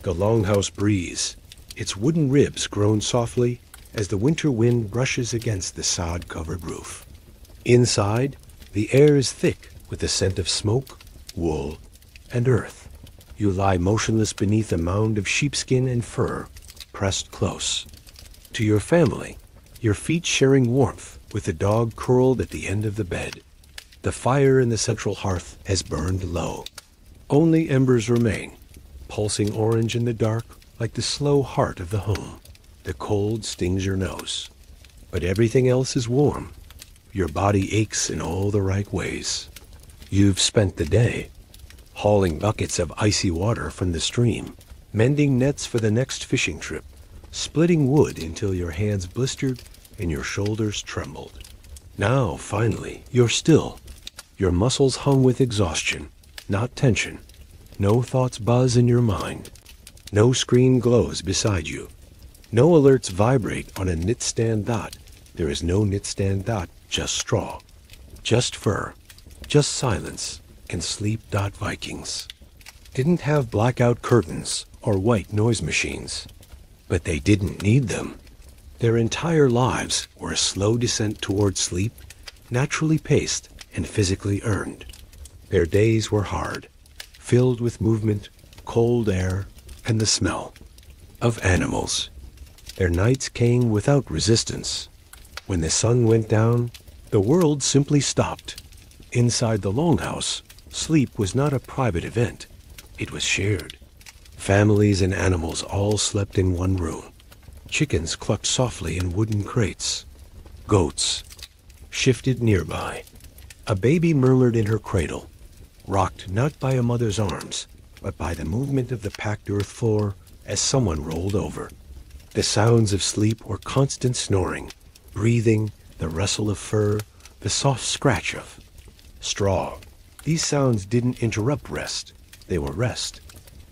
The longhouse breeze, its wooden ribs groan softly as the winter wind brushes against the sod-covered roof. Inside, the air is thick with the scent of smoke, wool, and earth. You lie motionless beneath a mound of sheepskin and fur, pressed close. To your family, your feet sharing warmth with the dog curled at the end of the bed. The fire in the central hearth has burned low. Only embers remain, pulsing orange in the dark like the slow heart of the home. The cold stings your nose. But everything else is warm. Your body aches in all the right ways. You've spent the day hauling buckets of icy water from the stream, mending nets for the next fishing trip, splitting wood until your hands blistered and your shoulders trembled. Now, finally, you're still. Your muscles hung with exhaustion, not tension. No thoughts buzz in your mind. No screen glows beside you. No alerts vibrate on a knitstand dot. There is no knitstand dot, just straw. Just fur. Just silence. And sleep. Vikings didn't have blackout curtains or white noise machines. But they didn't need them. Their entire lives were a slow descent toward sleep, naturally paced and physically earned. Their days were hard, filled with movement, cold air, and the smell of animals. Their nights came without resistance. When the sun went down, the world simply stopped. Inside the longhouse, sleep was not a private event. It was shared. Families and animals all slept in one room. Chickens clucked softly in wooden crates. Goats shifted nearby. A baby murmured in her cradle, rocked not by a mother's arms, but by the movement of the packed earth floor as someone rolled over. The sounds of sleep were constant snoring, breathing, the rustle of fur, the soft scratch of straw. These sounds didn't interrupt rest. They were rest.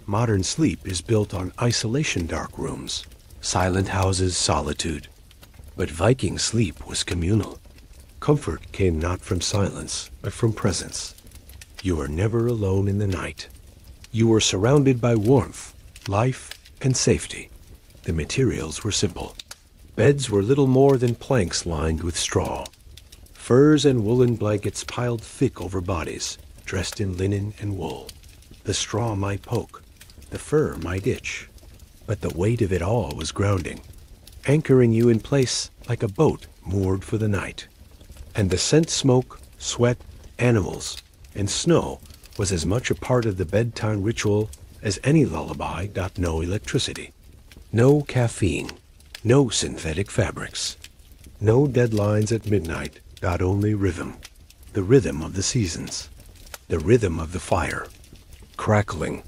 Modern sleep is built on isolation dark rooms, silent houses, solitude. But Viking sleep was communal. Comfort came not from silence, but from presence. You were never alone in the night. You were surrounded by warmth, life, and safety. The materials were simple. Beds were little more than planks lined with straw. Furs and woolen blankets piled thick over bodies, dressed in linen and wool. The straw might poke, the fur might itch, but the weight of it all was grounding, anchoring you in place like a boat moored for the night. And the scent, smoke, sweat, animals, and snow was as much a part of the bedtime ritual as any lullaby. No electricity, no caffeine, no synthetic fabrics, no deadlines at midnight. Only rhythm, the rhythm of the seasons, the rhythm of the fire, crackling,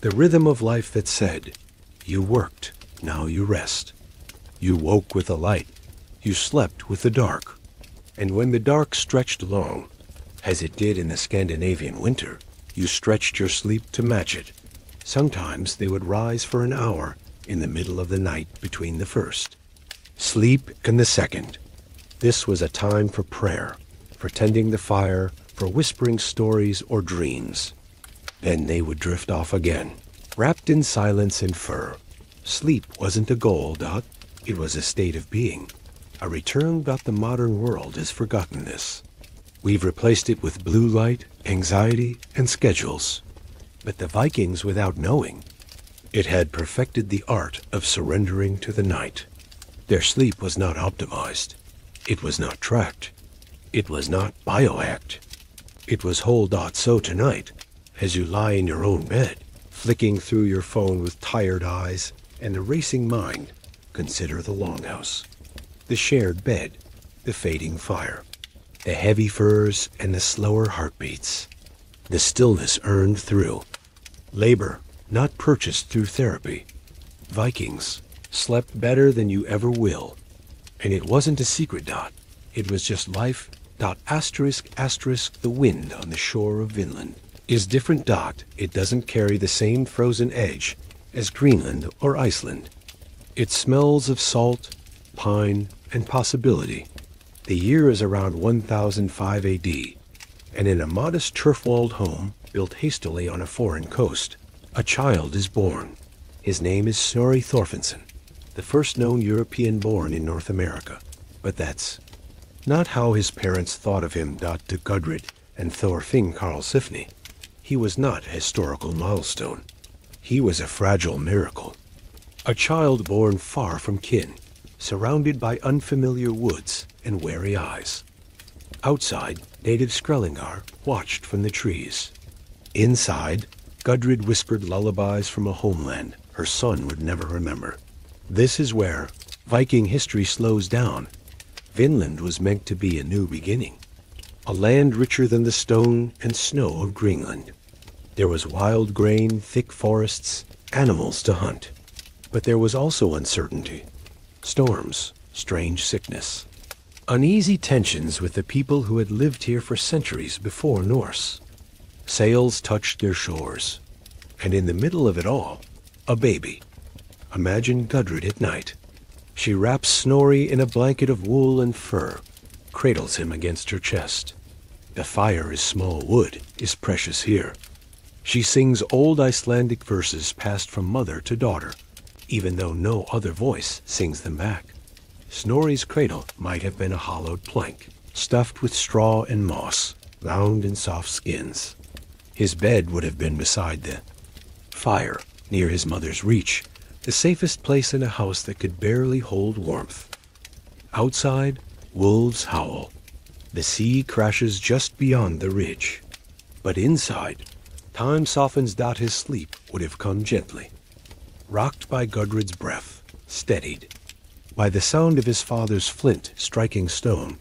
the rhythm of life that said, you worked, now you rest. You woke with the light, you slept with the dark. And when the dark stretched long, as it did in the Scandinavian winter, you stretched your sleep to match it. Sometimes they would rise for an hour in the middle of the night between the first sleep and the second. This was a time for prayer, for tending the fire, for whispering stories or dreams. Then they would drift off again, wrapped in silence and fur. Sleep wasn't a goal. It was a state of being. A return. The modern world has forgotten this. We've replaced it with blue light, anxiety, and schedules. But the Vikings, without knowing, it had perfected the art of surrendering to the night. Their sleep was not optimized. It was not tracked. It was not biohacked. It was whole. So tonight, as you lie in your own bed, flicking through your phone with tired eyes and a racing mind, consider the longhouse, the shared bed, the fading fire, the heavy furs and the slower heartbeats, the stillness earned through labor, not purchased through therapy. Vikings slept better than you ever will. And it wasn't a secret. It was just life. Asterisk, asterisk, the wind on the shore of Vinland is different. It doesn't carry the same frozen edge as Greenland or Iceland. It smells of salt, pine, and possibility. The year is around 1005 AD, and in a modest turf-walled home built hastily on a foreign coast, a child is born. His name is Snorri Thorfinnsson, the first known European born in North America. But that's not how his parents thought of him. To Gudrid and Thorfinn Karlsefni, he was not a historical milestone. He was a fragile miracle. A child born far from kin, surrounded by unfamiliar woods and wary eyes. Outside, native Skrellingar watched from the trees. Inside, Gudrid whispered lullabies from a homeland her son would never remember. This is where Viking history slows down. Vinland was meant to be a new beginning, a land richer than the stone and snow of Greenland. There was wild grain, thick forests, animals to hunt. But there was also uncertainty, storms, strange sickness, uneasy tensions with the people who had lived here for centuries before Norse. Sails touched their shores, and in the middle of it all, a baby. Imagine Gudrid at night. She wraps Snorri in a blanket of wool and fur, cradles him against her chest. The fire is small wood, is precious here. She sings old Icelandic verses passed from mother to daughter, even though no other voice sings them back. Snorri's cradle might have been a hollowed plank, stuffed with straw and moss, bound in soft skins. His bed would have been beside the fire, near his mother's reach, the safest place in a house that could barely hold warmth. Outside, wolves howl. The sea crashes just beyond the ridge. But inside, time softens. His sleep would have come gently, rocked by Gudrid's breath, steadied by the sound of his father's flint striking stone,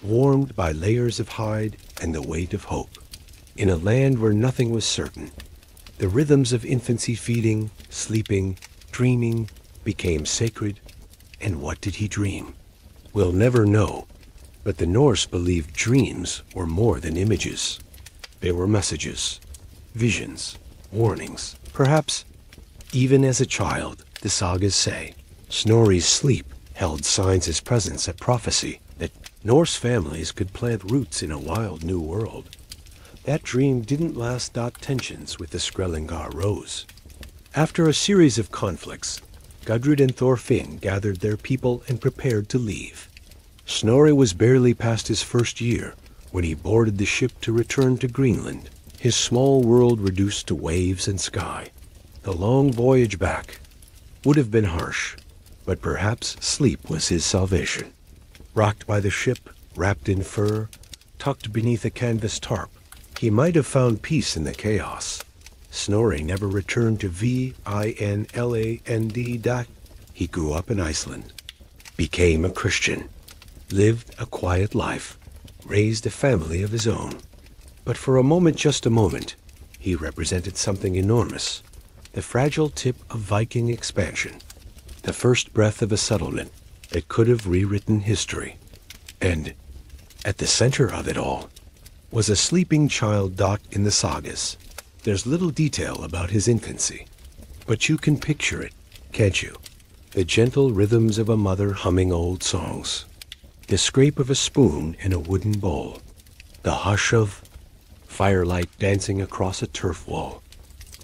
warmed by layers of hide and the weight of hope. In a land where nothing was certain, the rhythms of infancy feeding, sleeping, dreaming became sacred. And what did he dream? We'll never know, but the Norse believed dreams were more than images. They were messages, visions, warnings. Perhaps even as a child, the sagas say, Snorri's sleep held signs his presence, a prophecy that Norse families could plant roots in a wild new world. That dream didn't last. Tensions with the Skrellingar rose. After a series of conflicts, Gudrid and Thorfinn gathered their people and prepared to leave. Snorri was barely past his first year when he boarded the ship to return to Greenland, his small world reduced to waves and sky. The long voyage back would have been harsh, but perhaps sleep was his salvation. Rocked by the ship, wrapped in fur, tucked beneath a canvas tarp, he might have found peace in the chaos. Snorri never returned to Vinland. He grew up in Iceland, became a Christian, lived a quiet life, raised a family of his own. But for a moment, just a moment, he represented something enormous, the fragile tip of Viking expansion, the first breath of a settlement that could have rewritten history. And at the center of it all was a sleeping child. In the sagas, there's little detail about his infancy, but you can picture it, can't you? The gentle rhythms of a mother humming old songs, the scrape of a spoon in a wooden bowl, the hush of firelight dancing across a turf wall,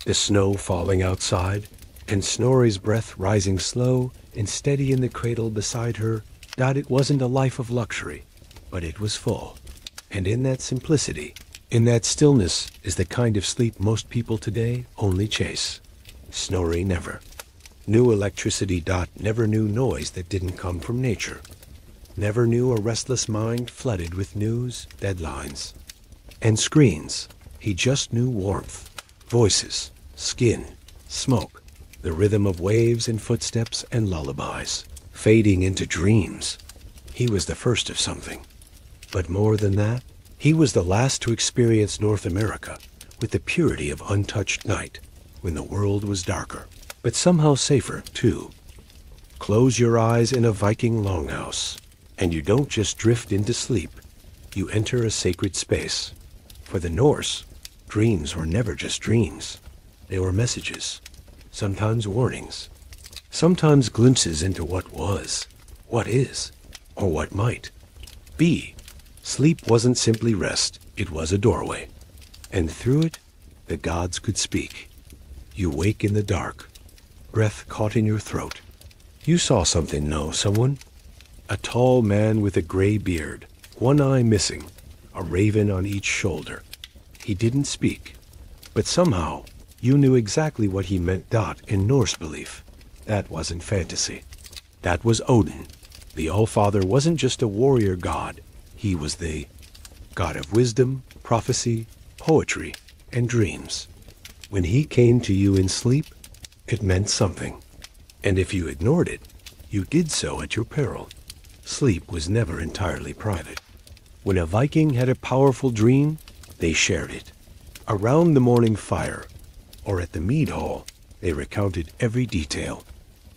the snow falling outside, and Snorri's breath rising slow and steady in the cradle beside her. It wasn't a life of luxury, but it was full. And in that simplicity, in that stillness, is the kind of sleep most people today only chase. Snorri never knew electricity. Never knew noise that didn't come from nature. Never knew a restless mind flooded with news, deadlines, and screens. He just knew warmth, voices, skin, smoke, the rhythm of waves and footsteps and lullabies, fading into dreams. He was the first of something. But more than that, he was the last to experience North America with the purity of untouched night, when the world was darker, but somehow safer, too. Close your eyes in a Viking longhouse, and you don't just drift into sleep. You enter a sacred space. For the Norse, dreams were never just dreams. They were messages, sometimes warnings, sometimes glimpses into what was, what is, or what might be. Sleep wasn't simply rest, it was a doorway. And through it, the gods could speak. You wake in the dark, breath caught in your throat. You saw something, no, someone? A tall man with a gray beard, one eye missing, a raven on each shoulder. He didn't speak, but somehow you knew exactly what he meant. In Norse belief. That wasn't fantasy. That was Odin. The Allfather wasn't just a warrior god. He was the god of wisdom, prophecy, poetry, and dreams. When he came to you in sleep, it meant something. And if you ignored it, you did so at your peril. Sleep was never entirely private. When a Viking had a powerful dream, they shared it. Around the morning fire, or at the mead hall, they recounted every detail.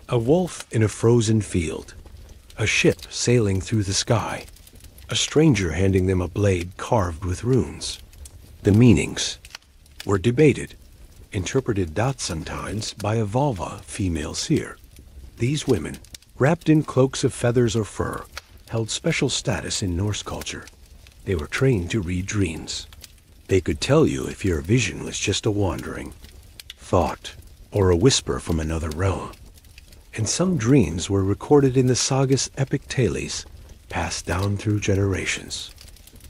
A wolf in a frozen field, a ship sailing through the sky, a stranger handing them a blade carved with runes. The meanings were debated, interpreted sometimes by a Volva female seer. These women, wrapped in cloaks of feathers or fur, held special status in Norse culture. They were trained to read dreams. They could tell you if your vision was just a wandering thought or a whisper from another realm. And some dreams were recorded in the saga's epic tales, passed down through generations.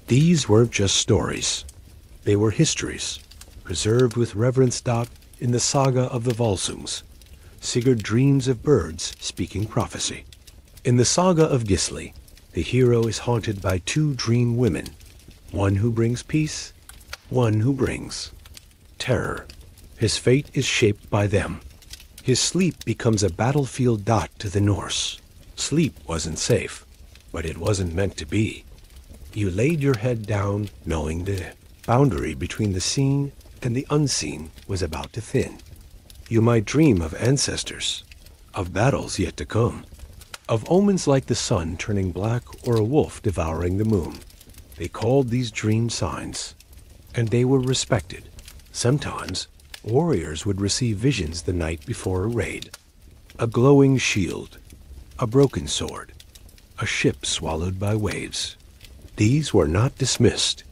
These weren't just stories. They were histories, preserved with reverence. In the saga of the Volsungs, Sigurd dreams of birds speaking prophecy. In the saga of Gisli, the hero is haunted by two dream women, one who brings peace, one who brings terror. His fate is shaped by them. His sleep becomes a battlefield. To the Norse, sleep wasn't safe, but it wasn't meant to be. You laid your head down knowing the boundary between the seen and the unseen was about to thin. You might dream of ancestors, of battles yet to come, of omens like the sun turning black or a wolf devouring the moon. They called these dream signs, and they were respected. Sometimes, warriors would receive visions the night before a raid. A glowing shield, a broken sword, a ship swallowed by waves. These were not dismissed.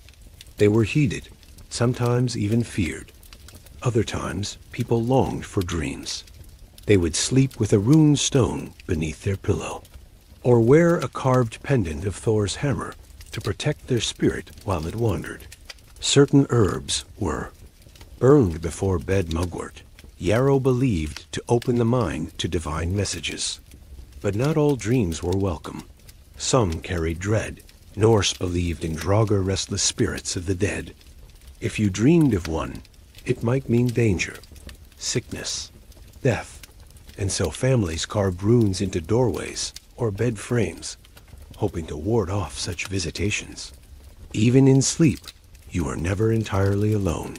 They were heeded, sometimes even feared. Other times, people longed for dreams. They would sleep with a rune stone beneath their pillow, or wear a carved pendant of Thor's hammer to protect their spirit while it wandered. Certain herbs were burned before bed mugwort. Yarrow believed to open the mind to divine messages. But not all dreams were welcome. Some carried dread. Norse believed in Draugr, restless spirits of the dead. If you dreamed of one, it might mean danger, sickness, death, and so families carved runes into doorways or bed frames, hoping to ward off such visitations. Even in sleep, you were never entirely alone.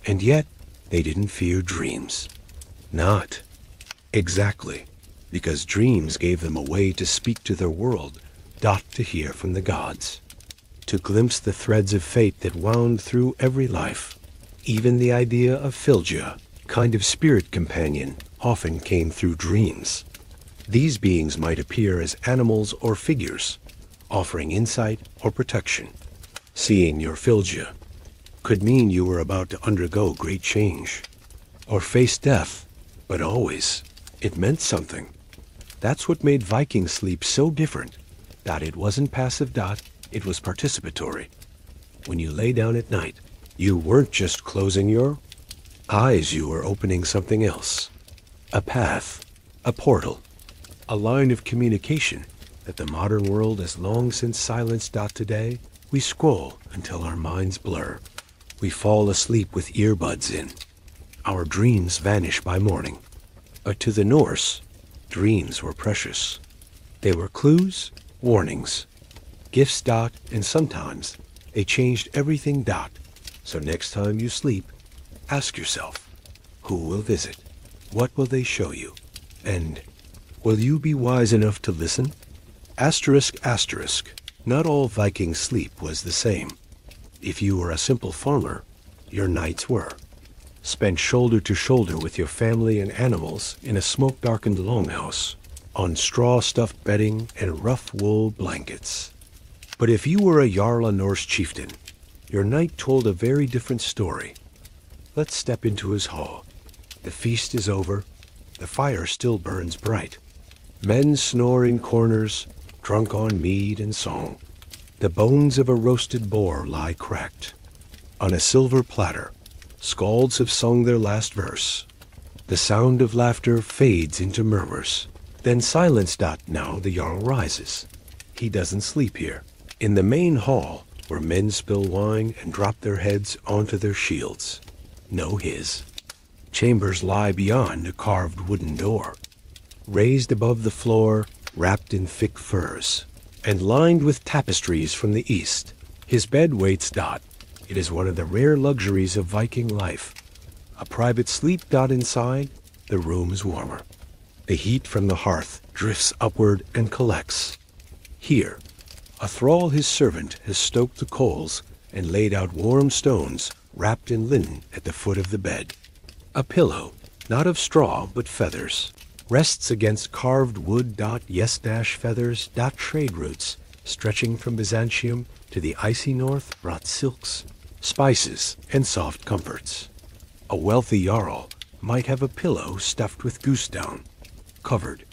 And yet, they didn't fear dreams. Not exactly, because dreams gave them a way to speak to their world, to hear from the gods, to glimpse the threads of fate that wound through every life. Even the idea of Fylgja, kind of spirit companion, often came through dreams. These beings might appear as animals or figures, offering insight or protection. Seeing your Fylgja could mean you were about to undergo great change, or face death, but always, it meant something. That's what made Viking sleep so different. It wasn't passive. It was participatory. When you lay down at night, you weren't just closing your eyes, you were opening something else. A path, a portal, a line of communication that the modern world has long since silenced. Today, we scroll until our minds blur. We fall asleep with earbuds in. Our dreams vanish by morning. But to the Norse, dreams were precious. They were clues, warnings, gifts. And sometimes they changed everything. So next time you sleep, ask yourself, who will visit? What will they show you? And will you be wise enough to listen? ***. Not all Viking sleep was the same. If you were a simple farmer, your nights were spent shoulder to shoulder with your family and animals in a smoke-darkened longhouse, on straw-stuffed bedding and rough wool blankets. But if you were a Jarl Norse chieftain, your night told a very different story. Let's step into his hall. The feast is over, the fire still burns bright. Men snore in corners, drunk on mead and song. The bones of a roasted boar lie cracked. On a silver platter, skalds have sung their last verse. The sound of laughter fades into murmurs. Then silence. Now the Jarl rises. He doesn't sleep here. In the main hall, where men spill wine and drop their heads onto their shields. No his. Chambers lie beyond a carved wooden door, raised above the floor, wrapped in thick furs, and lined with tapestries from the east. His bed waits. It is one of the rare luxuries of Viking life. A private sleep. Inside, the room is warmer. The heat from the hearth drifts upward and collects. Here, a thrall, his servant, has stoked the coals and laid out warm stones wrapped in linen at the foot of the bed. A pillow, not of straw but feathers, rests against carved wood. Yes, feathers. Trade routes, stretching from Byzantium to the icy north, brought silks, spices, and soft comforts. A wealthy Jarl might have a pillow stuffed with goose down, covered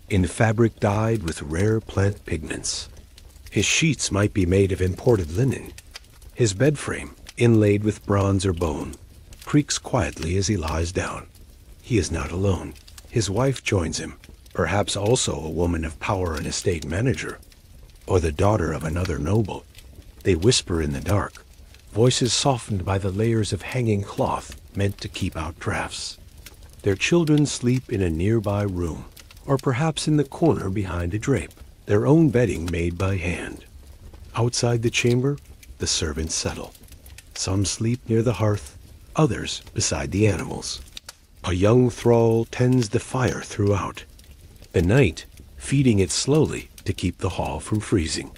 in fabric dyed with rare plant pigments. His sheets might be made of imported linen. His bed frame, inlaid with bronze or bone, creaks quietly as he lies down. He is not alone. His wife joins him, perhaps also a woman of power and estate manager, or the daughter of another noble. They whisper in the dark, voices softened by the layers of hanging cloth meant to keep out drafts. Their children sleep in a nearby room, or perhaps in the corner behind a drape, their own bedding made by hand. Outside the chamber, the servants settle. Some sleep near the hearth, others beside the animals. A young thrall tends the fire throughout, the night feeding it slowly to keep the hall from freezing.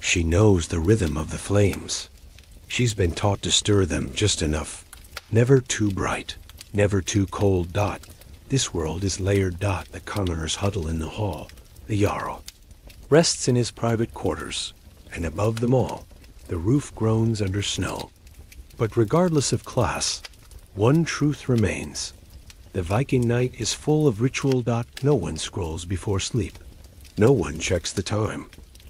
She knows the rhythm of the flames. She's been taught to stir them just enough, never too bright, never too cold. This world is layered. The commoners huddle in the hall. The Jarl rests in his private quarters, and above them all, the roof groans under snow. But regardless of class, one truth remains. The Viking night is full of ritual. No one scrolls before sleep. No one checks the time.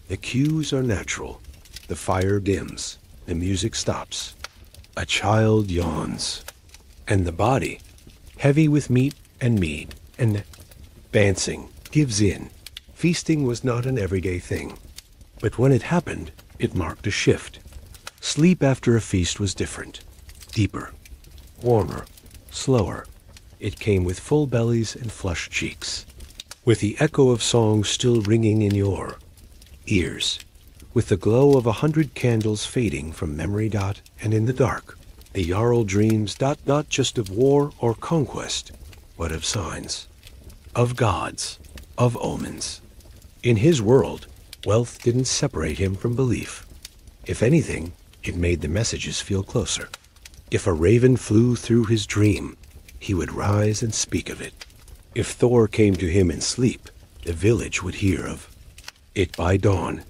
The cues are natural. The fire dims. The music stops. A child yawns. And the body, heavy with meat and mead and dancing, gives in. Feasting was not an everyday thing. But when it happened, it marked a shift. Sleep after a feast was different. Deeper. Warmer. Slower. It came with full bellies and flushed cheeks, with the echo of songs still ringing in your ears, with the glow of 100 candles fading from memory. And in the dark, the Jarl dreams. Not just of war or conquest, but of signs, of gods, of omens. In his world, wealth didn't separate him from belief. If anything, it made the messages feel closer. If a raven flew through his dream, he would rise and speak of it. If Thor came to him in sleep, the village would hear of it by dawn,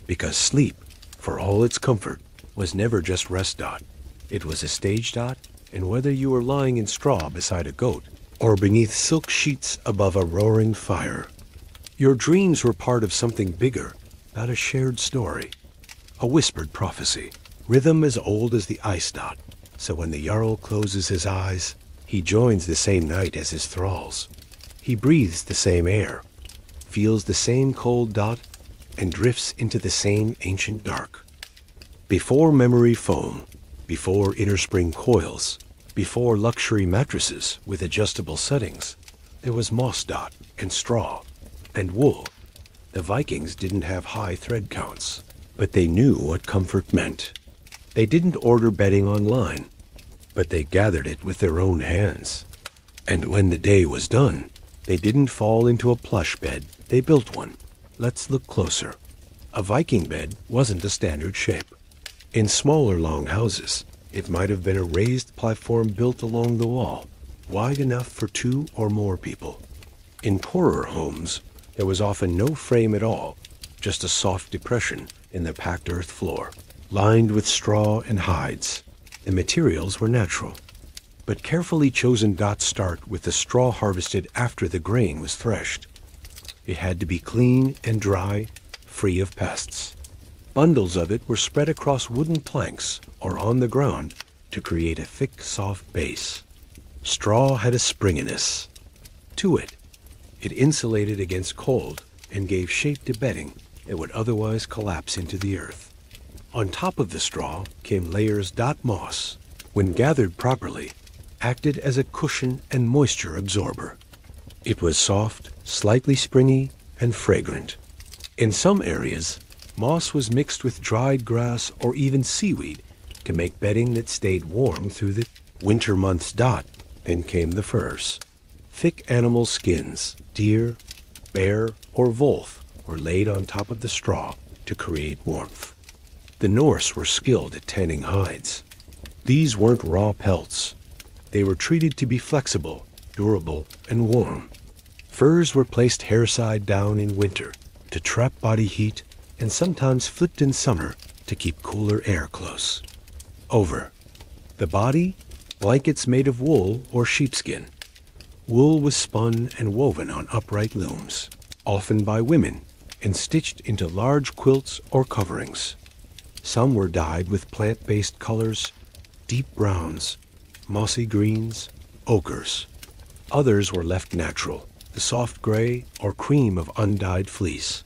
because sleep, for all its comfort, was never just rest. It was a stage. And whether you were lying in straw beside a goat, or beneath silk sheets above a roaring fire, your dreams were part of something bigger, not a shared story, a whispered prophecy, rhythm as old as the ice. So when the Jarl closes his eyes, he joins the same night as his thralls. He breathes the same air, feels the same cold. And drifts into the same ancient dark. Before memory foam, before inner spring coils, before luxury mattresses with adjustable settings, there was moss. And straw and wool. The Vikings didn't have high thread counts, but they knew what comfort meant. They didn't order bedding online, but they gathered it with their own hands. And when the day was done, they didn't fall into a plush bed, they built one. Let's look closer. A Viking bed wasn't a standard shape. In smaller longhouses, it might have been a raised platform built along the wall, wide enough for 2 or more people. In poorer homes, there was often no frame at all, just a soft depression in the packed earth floor, lined with straw and hides. The materials were natural. But carefully chosen dots start with the straw harvested after the grain was threshed. It had to be clean and dry, free of pests. Bundles of it were spread across wooden planks or on the ground to create a thick, soft base. Straw had a springiness to it. It insulated against cold and gave shape to bedding that would otherwise collapse into the earth. On top of the straw came layers dot moss. When gathered properly, acted as a cushion and moisture absorber. It was soft, slightly springy, and fragrant. In some areas, moss was mixed with dried grass or even seaweed to make bedding that stayed warm through the winter months. Then came the furs. Thick animal skins, deer, bear, or wolf, were laid on top of the straw to create warmth. The Norse were skilled at tanning hides. These weren't raw pelts. They were treated to be flexible, durable, and warm. Furs were placed hair-side down in winter to trap body heat and sometimes flipped in summer to keep cooler air close. Over the body, blankets made of wool or sheepskin. Wool was spun and woven on upright looms, often by women, and stitched into large quilts or coverings. Some were dyed with plant-based colors, deep browns, mossy greens, ochres. Others were left natural, the soft gray or cream of undyed fleece.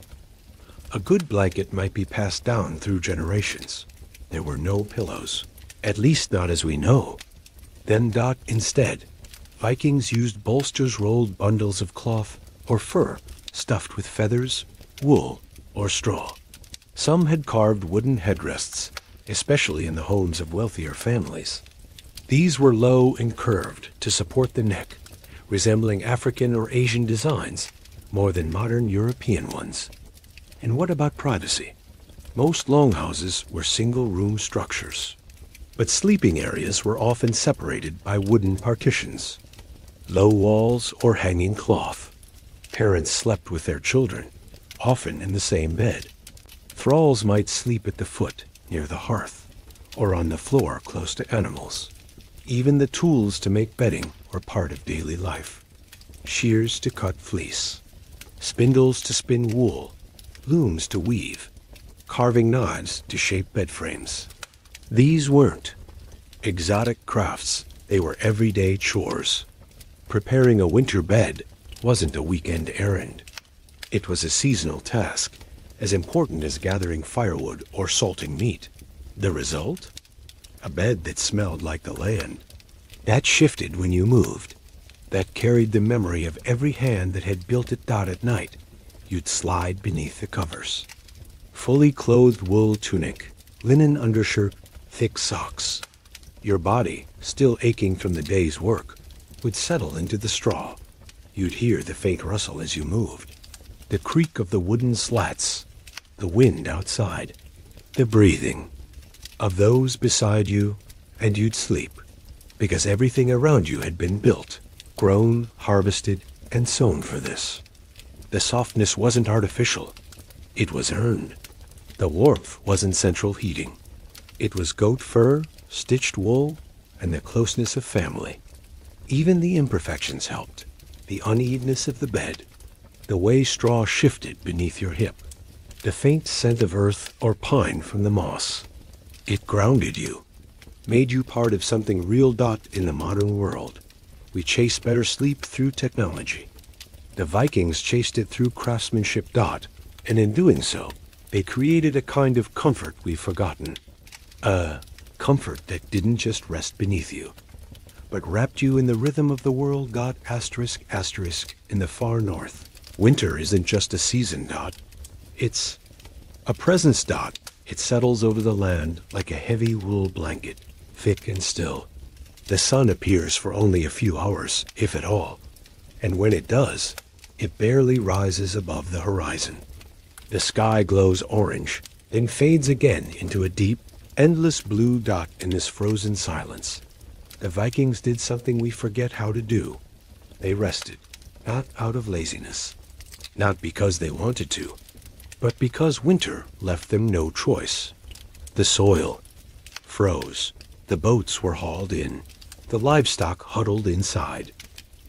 A good blanket might be passed down through generations. There were no pillows, at least not as we know. Then instead, Vikings used bolsters rolled bundles of cloth or fur stuffed with feathers, wool, or straw. Some had carved wooden headrests, especially in the homes of wealthier families. These were low and curved to support the neck, resembling African or Asian designs more than modern European ones. And what about privacy? Most longhouses were single-room structures, but sleeping areas were often separated by wooden partitions, low walls, or hanging cloth. Parents slept with their children, often in the same bed. Thralls might sleep at the foot, near the hearth, or on the floor close to animals. Even the tools to make bedding were part of daily life. Shears to cut fleece, spindles to spin wool, looms to weave, carving knives to shape bed frames. These weren't exotic crafts, they were everyday chores. Preparing a winter bed wasn't a weekend errand. It was a seasonal task, as important as gathering firewood or salting meat. The result? A bed that smelled like the land. That shifted when you moved. That carried the memory of every hand that had built it at night. You'd slide beneath the covers. Fully clothed wool tunic, linen undershirt, thick socks. Your body, still aching from the day's work, would settle into the straw. You'd hear the faint rustle as you moved, the creak of the wooden slats, the wind outside, the breathing of those beside you, and you'd sleep, because everything around you had been built, grown, harvested, and sown for this. The softness wasn't artificial. It was earned. The warmth wasn't central heating. It was goat fur, stitched wool, and the closeness of family. Even the imperfections helped. The unevenness of the bed, the way straw shifted beneath your hip, the faint scent of earth or pine from the moss. It grounded you, made you part of something real. In the modern world, we chase better sleep through technology. The Vikings chased it through craftsmanship. And in doing so, they created a kind of comfort we've forgotten. A comfort that didn't just rest beneath you, but wrapped you in the rhythm of the world. In the far north, winter isn't just a season. It's a presence. It settles over the land like a heavy wool blanket, thick and still. The sun appears for only a few hours, if at all, and when it does, it barely rises above the horizon. The sky glows orange, then fades again into a deep, endless blue. In this frozen silence, the Vikings did something we forget how to do. They rested, not out of laziness, not because they wanted to, but because winter left them no choice. The soil froze. The boats were hauled in. The livestock huddled inside.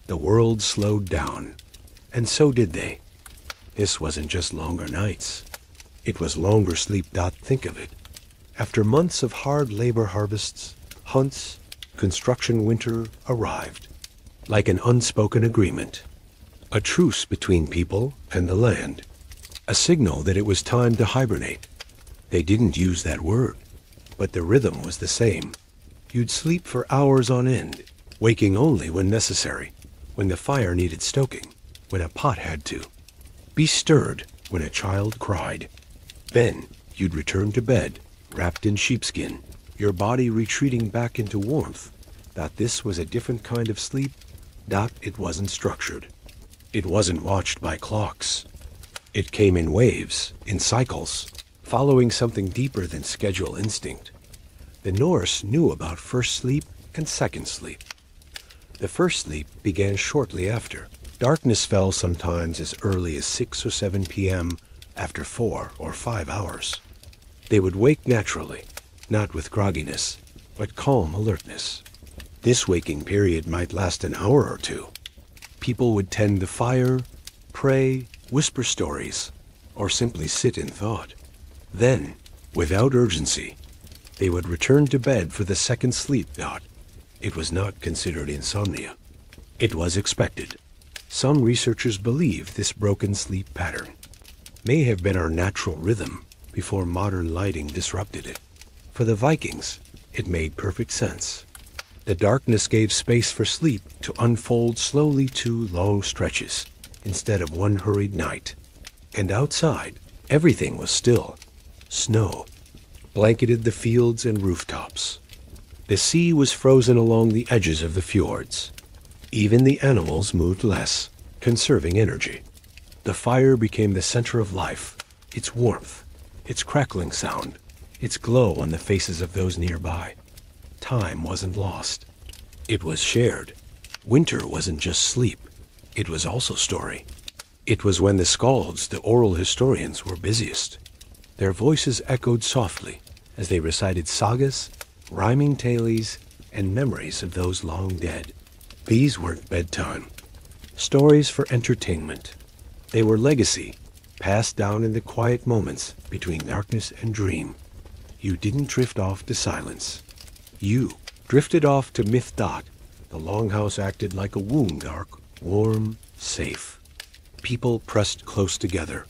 The world slowed down, and so did they. This wasn't just longer nights. It was longer sleep. Think of it. After months of hard labor harvests, hunts, construction, winter arrived, like an unspoken agreement. A truce between people and the land. A signal that it was time to hibernate. They didn't use that word, but the rhythm was the same. You'd sleep for hours on end, waking only when necessary, when the fire needed stoking, when a pot had to. Be stirred when a child cried. Then you'd return to bed, wrapped in sheepskin, your body retreating back into warmth. This was a different kind of sleep. It wasn't structured. It wasn't watched by clocks. It came in waves, in cycles, following something deeper than schedule instinct. The Norse knew about first sleep and second sleep. The first sleep began shortly after. Darkness fell sometimes as early as 6 or 7 p.m. after 4 or 5 hours. They would wake naturally, not with grogginess, but calm alertness. This waking period might last an hour or two. People would tend the fire, pray, whisper stories, or simply sit in thought. Then, without urgency, they would return to bed for the second sleep. It was not considered insomnia. It was expected. Some researchers believe this broken sleep pattern may have been our natural rhythm before modern lighting disrupted it. For the Vikings, it made perfect sense. The darkness gave space for sleep to unfold slowly to long stretches, instead of one hurried night. And outside, everything was still. Snow blanketed the fields and rooftops. The sea was frozen along the edges of the fjords. Even the animals moved less, conserving energy. The fire became the center of life, its warmth, its crackling sound, its glow on the faces of those nearby. Time wasn't lost. It was shared. Winter wasn't just sleep. It was also story. It was when the skalds, the oral historians, were busiest. Their voices echoed softly as they recited sagas, rhyming tales, and memories of those long dead. These weren't bedtime. Stories for entertainment. They were legacy, passed down in the quiet moments between darkness and dream. You didn't drift off to silence. You drifted off to myth. The longhouse acted like a womb, dark, warm, safe. People pressed close together,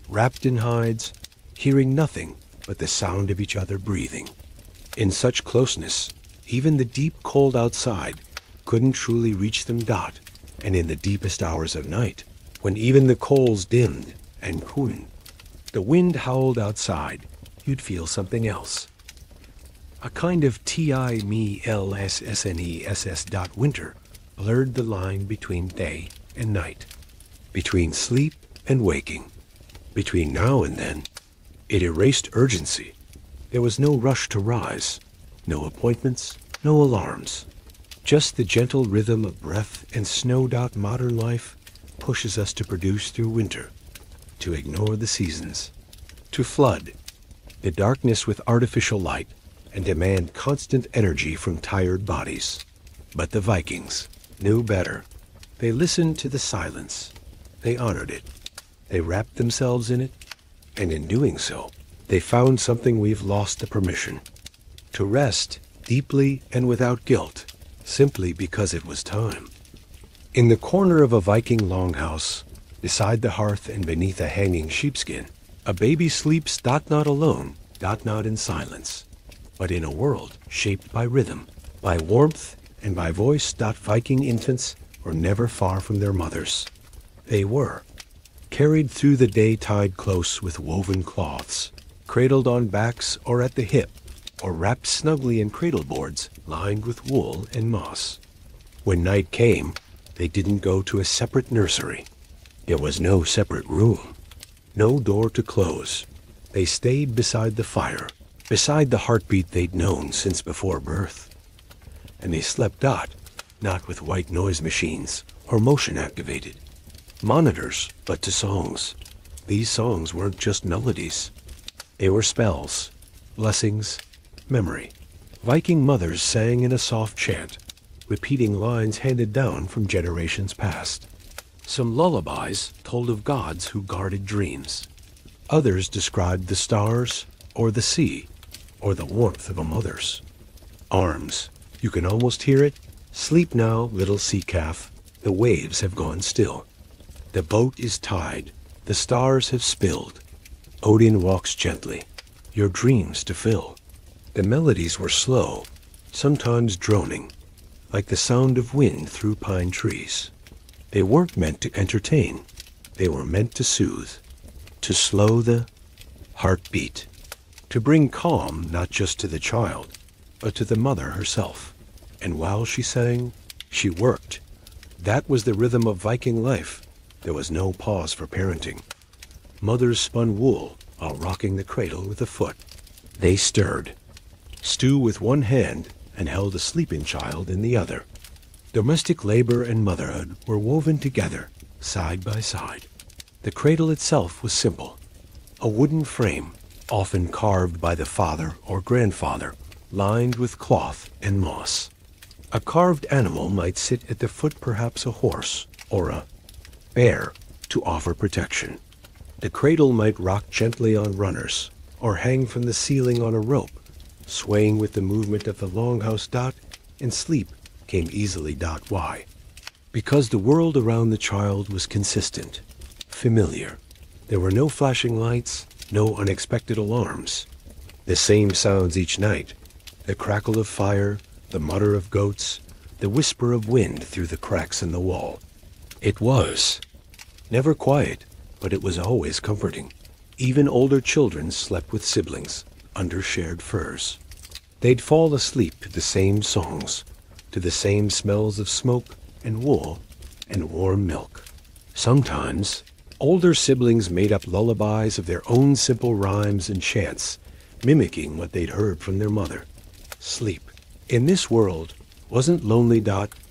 wrapped in hides, hearing nothing but the sound of each other breathing. In such closeness, even the deep cold outside couldn't truly reach them. And in the deepest hours of night, when even the coals dimmed and the wind howled outside, you'd feel something else. A kind of timellssness. Winter blurred the line between day and night, between sleep and waking, between now and then. It erased urgency. There was no rush to rise, no appointments, no alarms. Just the gentle rhythm of breath and snow. Modern life pushes us to produce through winter, to ignore the seasons, to flood the darkness with artificial light, and demand constant energy from tired bodies. But the Vikings knew better. They listened to the silence. They honored it. They wrapped themselves in it, and in doing so, they found something we've lost the permission: to rest deeply and without guilt, simply because it was time. In the corner of a Viking longhouse, beside the hearth and beneath a hanging sheepskin, a baby sleeps. Not alone, not in silence, but in a world shaped by rhythm, by warmth, and by voice. Viking infants were never far from their mothers. They were carried through the day tied close with woven cloths, cradled on backs or at the hip, or wrapped snugly in cradle boards lined with wool and moss. When night came, they didn't go to a separate nursery. There was no separate room, no door to close. They stayed beside the fire, beside the heartbeat they'd known since before birth. And they slept. Not with white noise machines or motion-activated monitors, but to songs. These songs weren't just melodies. They were spells, blessings, memory. Viking mothers sang in a soft chant, repeating lines handed down from generations past. Some lullabies told of gods who guarded dreams. Others described the stars, or the sea, or the warmth of a mother's arms. You can almost hear it. Sleep now, little sea calf. The waves have gone still. The boat is tied. The stars have spilled. Odin walks gently, your dreams to fill. The melodies were slow, sometimes droning, like the sound of wind through pine trees. They weren't meant to entertain. They were meant to soothe, to slow the heartbeat, to bring calm not just to the child, but to the mother herself. And while she sang, she worked. That was the rhythm of Viking life. There was no pause for parenting. Mothers spun wool while rocking the cradle with a foot. They stirred, stew with one hand, and held a sleeping child in the other. Domestic labor and motherhood were woven together, side by side. The cradle itself was simple, a wooden frame, often carved by the father or grandfather, lined with cloth and moss. A carved animal might sit at the foot, perhaps a horse or a bear, to offer protection. The cradle might rock gently on runners, or hang from the ceiling on a rope, swaying with the movement of the longhouse dot, and sleep came easily. Why? Because the world around the child was consistent, familiar. There were no flashing lights, no unexpected alarms. The same sounds each night, the crackle of fire, the mutter of goats, the whisper of wind through the cracks in the wall. It was never quiet, but it was always comforting. Even older children slept with siblings under shared furs. They'd fall asleep to the same songs, to the same smells of smoke and wool and warm milk. Sometimes, older siblings made up lullabies of their own simple rhymes and chants, mimicking what they'd heard from their mother. Sleep. In this world, wasn't lonely.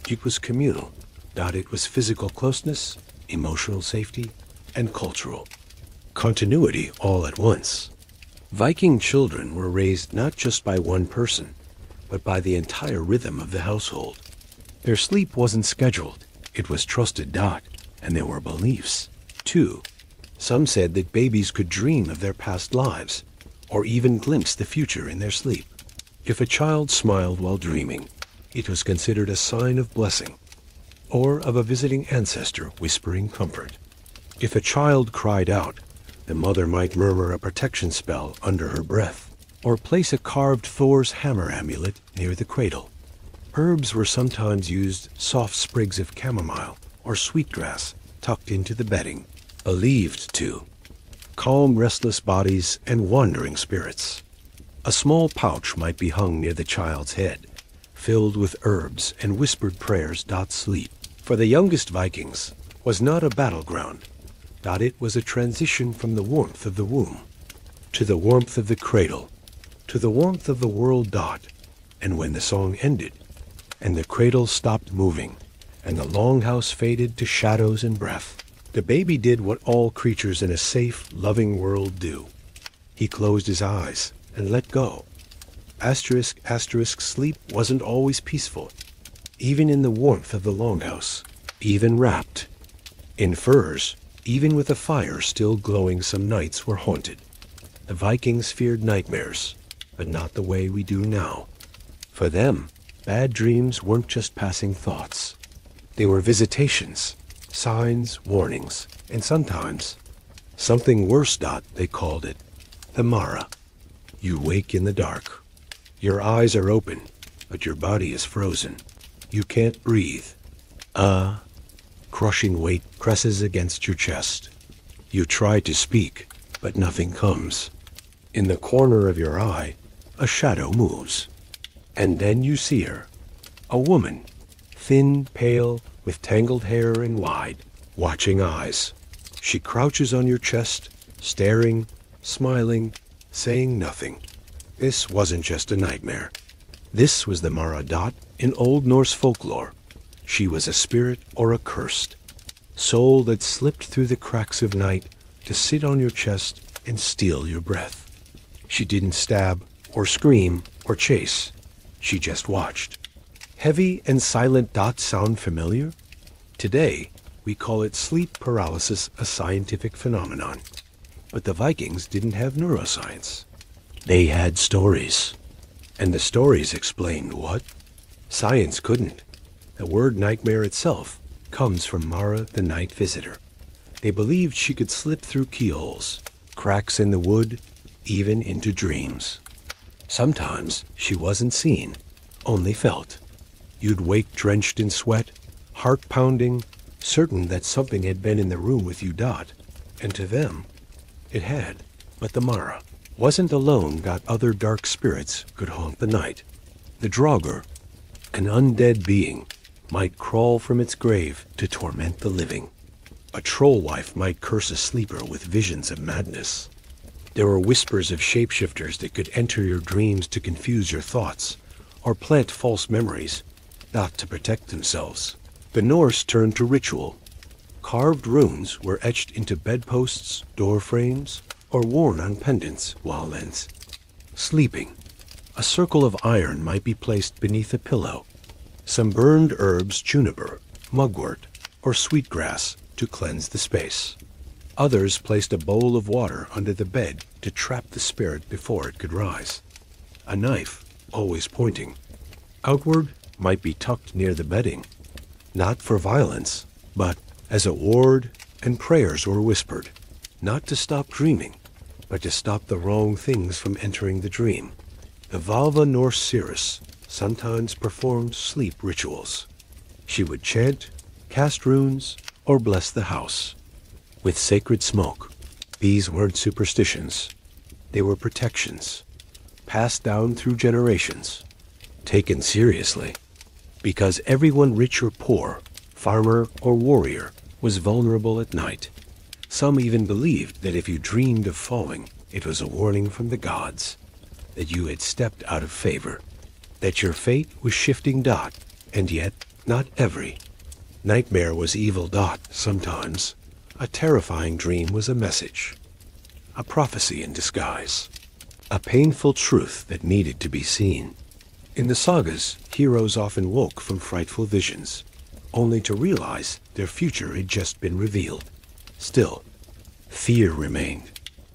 It was communal. It was physical closeness, emotional safety, and cultural continuity all at once. Viking children were raised not just by one person, but by the entire rhythm of the household. Their sleep wasn't scheduled, it was trusted. And there were beliefs, too. Some said that babies could dream of their past lives, or even glimpse the future in their sleep. If a child smiled while dreaming, it was considered a sign of blessing, or of a visiting ancestor whispering comfort. If a child cried out, the mother might murmur a protection spell under her breath, or place a carved Thor's hammer amulet near the cradle. Herbs were sometimes used, soft sprigs of chamomile or sweetgrass tucked into the bedding, believed to calm restless bodies and wandering spirits. A small pouch might be hung near the child's head, filled with herbs and whispered prayers. Sleep, for the youngest Vikings, was not a battleground. It was a transition from the warmth of the womb to the warmth of the cradle, to the warmth of the world. And when the song ended, and the cradle stopped moving, and the longhouse faded to shadows and breath, the baby did what all creatures in a safe, loving world do. He closed his eyes and let go. Sleep wasn't always peaceful, even in the warmth of the longhouse, even wrapped in furs. Even with the fire still glowing, some nights were haunted. The Vikings feared nightmares, but not the way we do now. For them, bad dreams weren't just passing thoughts. They were visitations, signs, warnings, and sometimes something worse. They called it the Mara. You wake in the dark. Your eyes are open, but your body is frozen. You can't breathe. Crushing weight presses against your chest. You try to speak, but nothing comes. In the corner of your eye, a shadow moves. And then you see her, a woman, thin, pale, with tangled hair and wide, watching eyes. She crouches on your chest, staring, smiling, saying nothing. This wasn't just a nightmare. This was the Mara. In Old Norse folklore. She was a spirit or a cursed soul that slipped through the cracks of night to sit on your chest and steal your breath. She didn't stab or scream or chase. She just watched, Heavy and silent dots sound familiar? Today, we call it sleep paralysis, a scientific phenomenon. But the Vikings didn't have neuroscience. They had stories. And the stories explained what science couldn't. The word nightmare itself comes from Mara the Night Visitor. They believed she could slip through keyholes, cracks in the wood, even into dreams. Sometimes she wasn't seen, only felt. You'd wake drenched in sweat, heart pounding, certain that something had been in the room with you, Dot. And to them, it had. But the Mara wasn't alone. Got other dark spirits could haunt the night. The Draugr, an undead being, might crawl from its grave to torment the living. A troll wife might curse a sleeper with visions of madness. There were whispers of shapeshifters that could enter your dreams to confuse your thoughts, or plant false memories, not to protect themselves. The Norse turned to ritual. Carved runes were etched into bedposts, door frames, or worn on pendants, wall ends. Sleeping. A circle of iron might be placed beneath a pillow. Some burned herbs, juniper, mugwort, or sweetgrass, to cleanse the space. Others placed a bowl of water under the bed to trap the spirit before it could rise. A knife, always pointing outward, might be tucked near the bedding, not for violence, but as a ward, and prayers were whispered, not to stop dreaming, but to stop the wrong things from entering the dream. The Valva Norse Cirrus sometimes performed sleep rituals. She would chant, cast runes, or bless the house with sacred smoke. These weren't superstitions. They were protections, passed down through generations, taken seriously, because everyone, rich or poor, farmer or warrior, was vulnerable at night. Some even believed that if you dreamed of falling, it was a warning from the gods, that you had stepped out of favor, that your fate was shifting, Dot, and yet not every nightmare was evil, Dot. Sometimes a terrifying dream was a message, a prophecy in disguise, a painful truth that needed to be seen. In the sagas, heroes often woke from frightful visions, only to realize their future had just been revealed. Still, fear remained,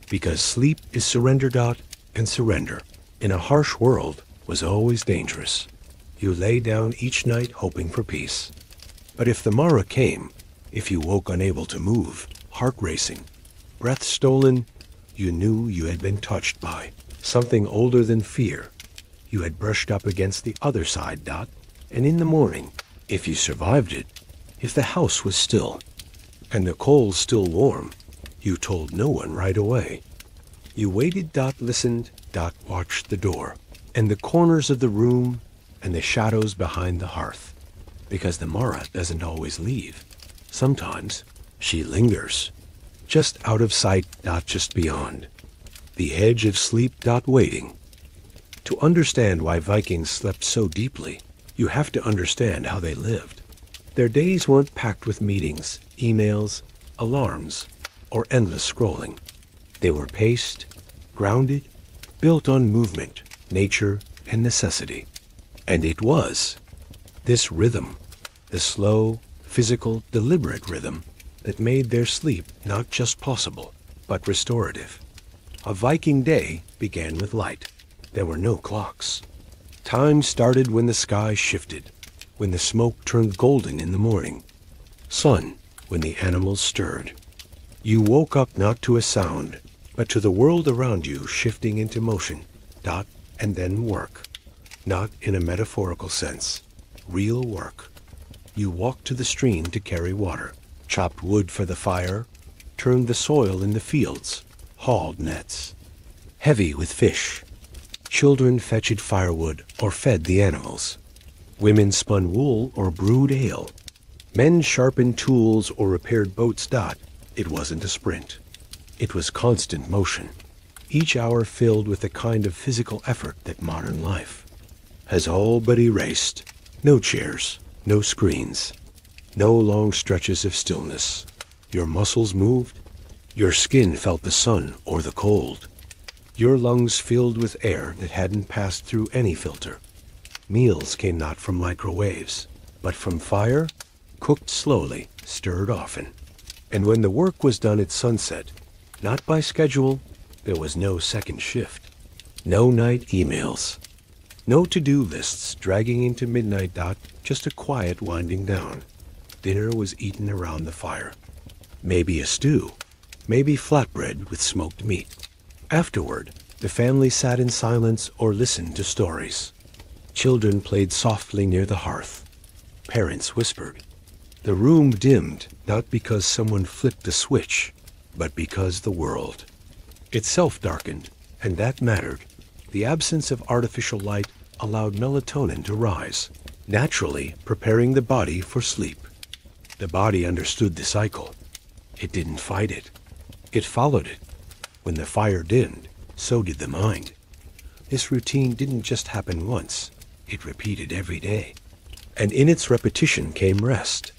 because sleep is surrender, Dot, and surrender, in a harsh world, was always dangerous. You lay down each night hoping for peace. But if the Mara came, if you woke unable to move, heart racing, breath stolen, you knew you had been touched by something older than fear. You had brushed up against the other side, Dot, and in the morning, if you survived it, if the house was still, and the coals still warm, you told no one right away. You waited, Dot, listened, Dot, watched the door, and the corners of the room, and the shadows behind the hearth, because the Mara doesn't always leave. Sometimes she lingers, just out of sight, Dot, just beyond the edge of sleep, Dot, waiting. To understand why Vikings slept so deeply, you have to understand how they lived. Their days weren't packed with meetings, emails, alarms, or endless scrolling. They were paced, grounded, built on movement, nature, and necessity. And it was this rhythm, the slow, physical, deliberate rhythm, that made their sleep not just possible, but restorative. A Viking day began with light. There were no clocks. Time started when the sky shifted, when the smoke turned golden in the morning. Sun, when the animals stirred. You woke up not to a sound, but to the world around you shifting into motion, Dot, and then work. Not in a metaphorical sense, real work. You walked to the stream to carry water, chopped wood for the fire, turned the soil in the fields, hauled nets, heavy with fish. Children fetched firewood or fed the animals. Women spun wool or brewed ale. Men sharpened tools or repaired boats. Dot, it wasn't a sprint. It was constant motion, each hour filled with the kind of physical effort that modern life has all but erased. No chairs, no screens, no long stretches of stillness. Your muscles moved. Your skin felt the sun or the cold. Your lungs filled with air that hadn't passed through any filter. Meals came not from microwaves, but from fire, cooked slowly, stirred often. And when the work was done at sunset, not by schedule, there was no second shift. No night emails. No to-do lists dragging into midnight. Just a quiet winding down. Dinner was eaten around the fire. Maybe a stew. Maybe flatbread with smoked meat. Afterward, the family sat in silence or listened to stories. Children played softly near the hearth. Parents whispered. The room dimmed, not because someone flipped a switch, but because the world itself darkened, and that mattered. The absence of artificial light allowed melatonin to rise, naturally preparing the body for sleep. The body understood the cycle. It didn't fight it. It followed it. When the fire dimmed, so did the mind. This routine didn't just happen once. It repeated every day. And in its repetition came rest.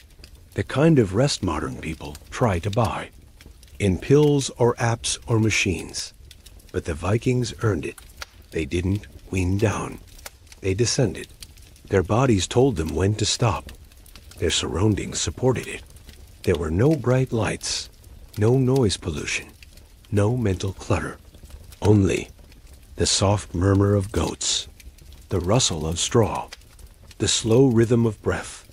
The kind of rest modern people try to buy. In pills or apps or machines. But the Vikings earned it. They didn't wean down. They descended. Their bodies told them when to stop. Their surroundings supported it. There were no bright lights, no noise pollution, no mental clutter. Only the soft murmur of goats, the rustle of straw, the slow rhythm of breath,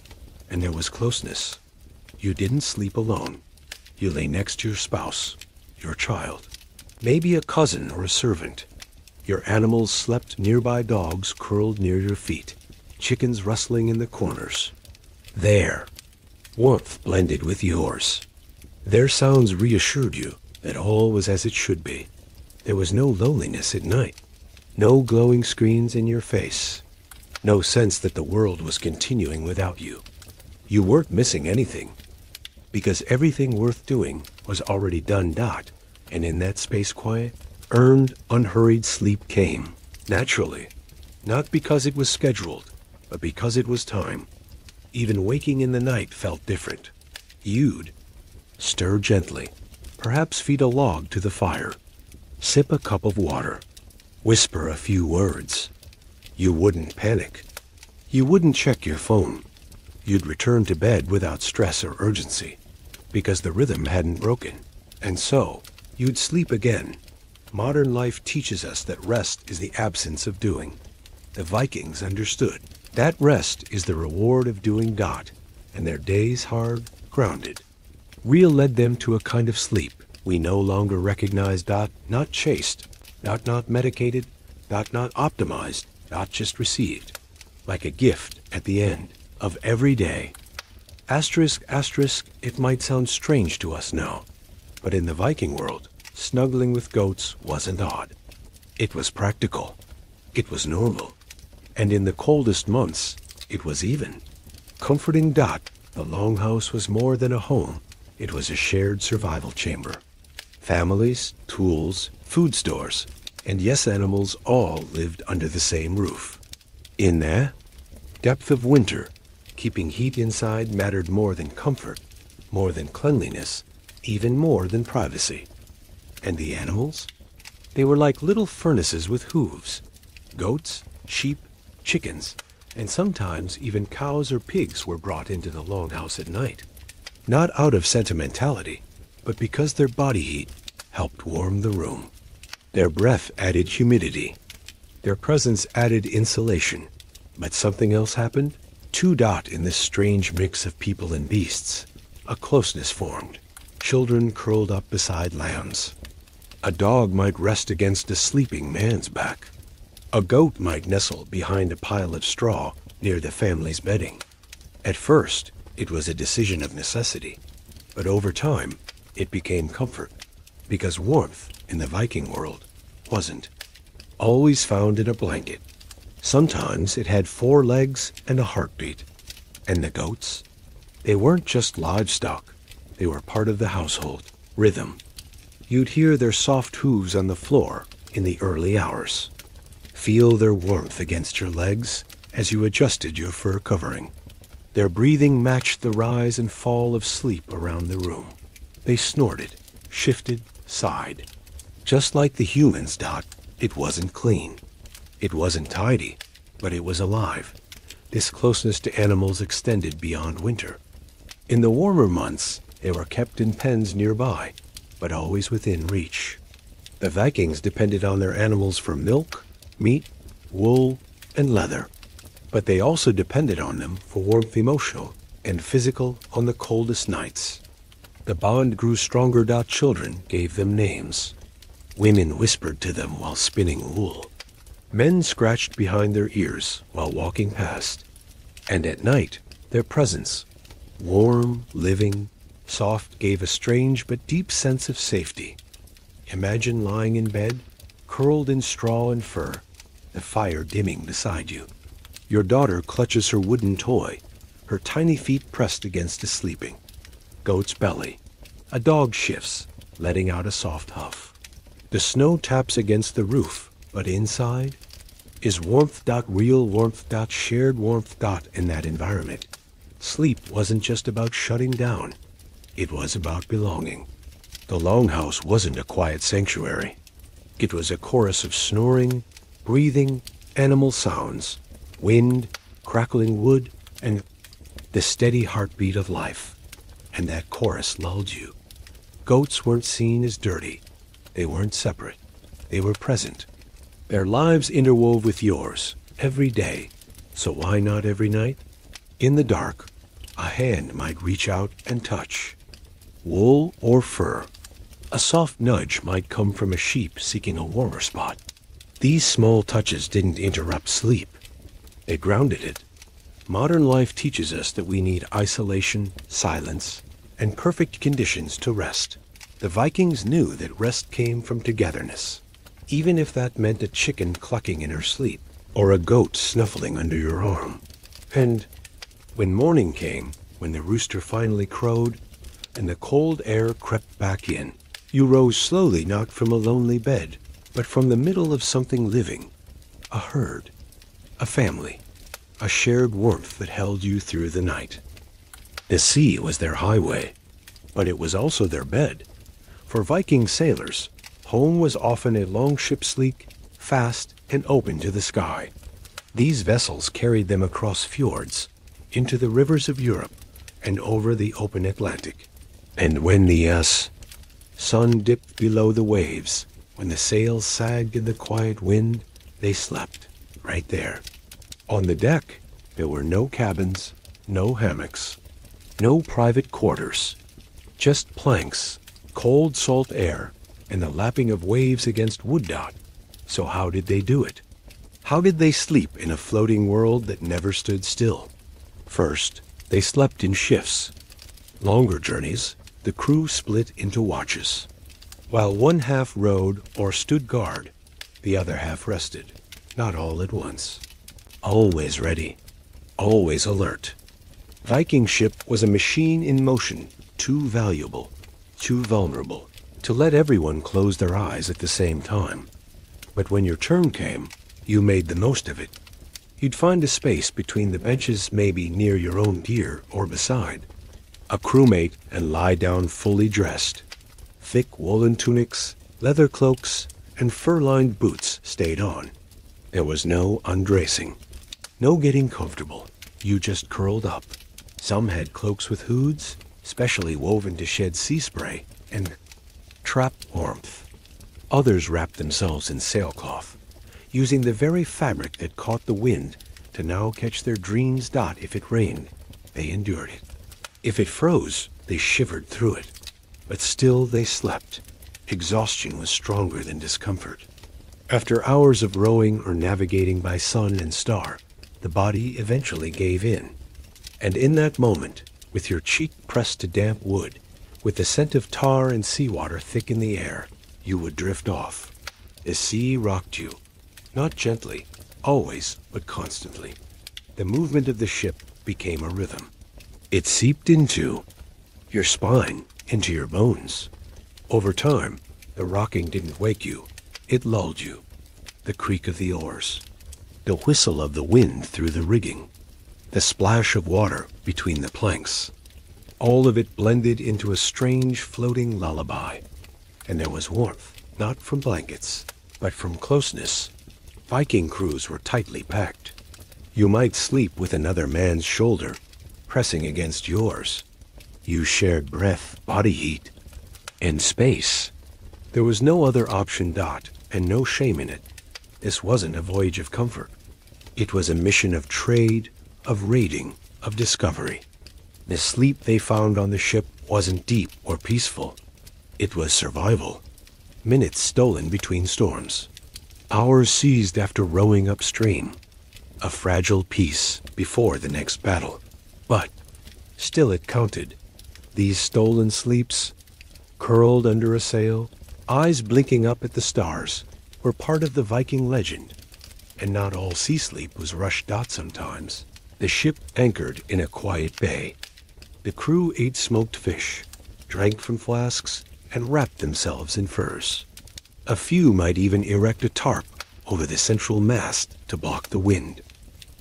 and there was closeness. You didn't sleep alone. You lay next to your spouse, your child, maybe a cousin or a servant. Your animals slept nearby, dogs curled near your feet, chickens rustling in the corners. There, warmth blended with yours. Their sounds reassured you that all was as it should be. There was no loneliness at night, no glowing screens in your face, no sense that the world was continuing without you. You weren't missing anything, because everything worth doing was already done. And in that space quiet, earned, unhurried sleep came, naturally, not because it was scheduled, but because it was time. Even waking in the night felt different. You'd stir gently, perhaps feed a log to the fire, sip a cup of water, whisper a few words. You wouldn't panic. You wouldn't check your phone. You'd return to bed without stress or urgency, because the rhythm hadn't broken. And so, you'd sleep again. Modern life teaches us that rest is the absence of doing. The Vikings understood. That rest is the reward of doing. And their days hard, grounded. Real led them to a kind of sleep we no longer recognize. Not chased, not medicated, not optimized, not just received. Like a gift at the end of every day. Asterisk, asterisk, it might sound strange to us now, but in the Viking world, snuggling with goats wasn't odd. It was practical. It was normal. And in the coldest months, it was even comforting. The longhouse was more than a home. It was a shared survival chamber. Families, tools, food stores, and yes, animals all lived under the same roof. In the depth of winter, keeping heat inside mattered more than comfort, more than cleanliness, even more than privacy. And the animals? They were like little furnaces with hooves. Goats, sheep, chickens, and sometimes even cows or pigs were brought into the longhouse at night. Not out of sentimentality, but because their body heat helped warm the room. Their breath added humidity. Their presence added insulation. But something else happened. In this strange mix of people and beasts, a closeness formed. Children curled up beside lambs. A dog might rest against a sleeping man's back. A goat might nestle behind a pile of straw near the family's bedding. At first, it was a decision of necessity, but over time, it became comfort, because warmth in the Viking world wasn't always found in a blanket. Sometimes it had 4 legs and a heartbeat. And the goats? They weren't just livestock. They were part of the household. Rhythm. You'd hear their soft hooves on the floor in the early hours. Feel their warmth against your legs as you adjusted your fur covering. Their breathing matched the rise and fall of sleep around the room. They snorted, shifted, sighed. Just like the humans. It wasn't clean. It wasn't tidy. but it was alive. This closeness to animals extended beyond winter. In the warmer months, they were kept in pens nearby, but always within reach. The Vikings depended on their animals for milk, meat, wool, and leather. But they also depended on them for warmth, emotional and physical, on the coldest nights. The bond grew stronger. Children gave them names. Women whispered to them while spinning wool. Men scratched behind their ears while walking past. And at night, their presence, warm, living, soft, gave a strange but deep sense of safety. Imagine lying in bed, curled in straw and fur, the fire dimming beside you. Your daughter clutches her wooden toy, her tiny feet pressed against a sleeping goat's belly. A dog shifts, letting out a soft huff. The snow taps against the roof, but inside is warmth. Real warmth. Shared warmth. In that environment, sleep wasn't just about shutting down. It was about belonging. The longhouse wasn't a quiet sanctuary. It was a chorus of snoring, breathing, animal sounds, wind, crackling wood, and the steady heartbeat of life. And that chorus lulled you. Goats weren't seen as dirty. They weren't separate. They were present. Their lives interwove with yours every day. So why not every night? In the dark, a hand might reach out and touch. Wool or fur. A soft nudge might come from a sheep seeking a warmer spot. These small touches didn't interrupt sleep. They grounded it. Modern life teaches us that we need isolation, silence, and perfect conditions to rest. The Vikings knew that rest came from togetherness, even if that meant a chicken clucking in her sleep, or a goat snuffling under your arm. And when morning came, when the rooster finally crowed, and the cold air crept back in, you rose slowly, not from a lonely bed, but from the middle of something living, a herd, a family, a shared warmth that held you through the night. The sea was their highway, but it was also their bed. For Viking sailors, home was often a longship, sleek, fast, and open to the sky. These vessels carried them across fjords, into the rivers of Europe, and over the open Atlantic. And when the sun dipped below the waves, when the sails sagged in the quiet wind, they slept right there. On the deck, there were no cabins, no hammocks, no private quarters, just planks, cold salt air, and the lapping of waves against wood. So how did they do it? How did they sleep in a floating world that never stood still? First, they slept in shifts. Longer journeys, the crew split into watches. While one half rowed or stood guard, the other half rested, not all at once. Always ready, always alert. Viking ship was a machine in motion, too valuable, too vulnerable, to let everyone close their eyes at the same time. But when your turn came, you made the most of it. You'd find a space between the benches, maybe near your own gear or beside a crewmate, and lie down fully dressed. Thick woolen tunics, leather cloaks, and fur-lined boots stayed on. There was no undressing, no getting comfortable. You just curled up. Some had cloaks with hoods, specially woven to shed sea spray and trap warmth. Others wrapped themselves in sailcloth, using the very fabric that caught the wind to now catch their dreams. If it rained, they endured it. If it froze, they shivered through it. But still they slept. Exhaustion was stronger than discomfort. After hours of rowing or navigating by sun and star, the body eventually gave in. And in that moment, with your cheek pressed to damp wood, with the scent of tar and seawater thick in the air, you would drift off. The sea rocked you, not gently, always, but constantly. The movement of the ship became a rhythm. It seeped into your spine, into your bones. Over time, the rocking didn't wake you, it lulled you. The creak of the oars, the whistle of the wind through the rigging, the splash of water between the planks. All of it blended into a strange floating lullaby. And there was warmth, not from blankets, but from closeness. Viking crews were tightly packed. You might sleep with another man's shoulder pressing against yours. You shared breath, body heat, and space. There was no other option, Dot, and no shame in it. This wasn't a voyage of comfort. It was a mission of trade, of raiding, of discovery. The sleep they found on the ship wasn't deep or peaceful. It was survival. Minutes stolen between storms. Hours seized after rowing upstream. A fragile peace before the next battle. But still it counted. These stolen sleeps, curled under a sail, eyes blinking up at the stars, were part of the Viking legend. And not all sea sleep was rushed out sometimes. The ship anchored in a quiet bay. The crew ate smoked fish, drank from flasks, and wrapped themselves in furs. A few might even erect a tarp over the central mast to block the wind.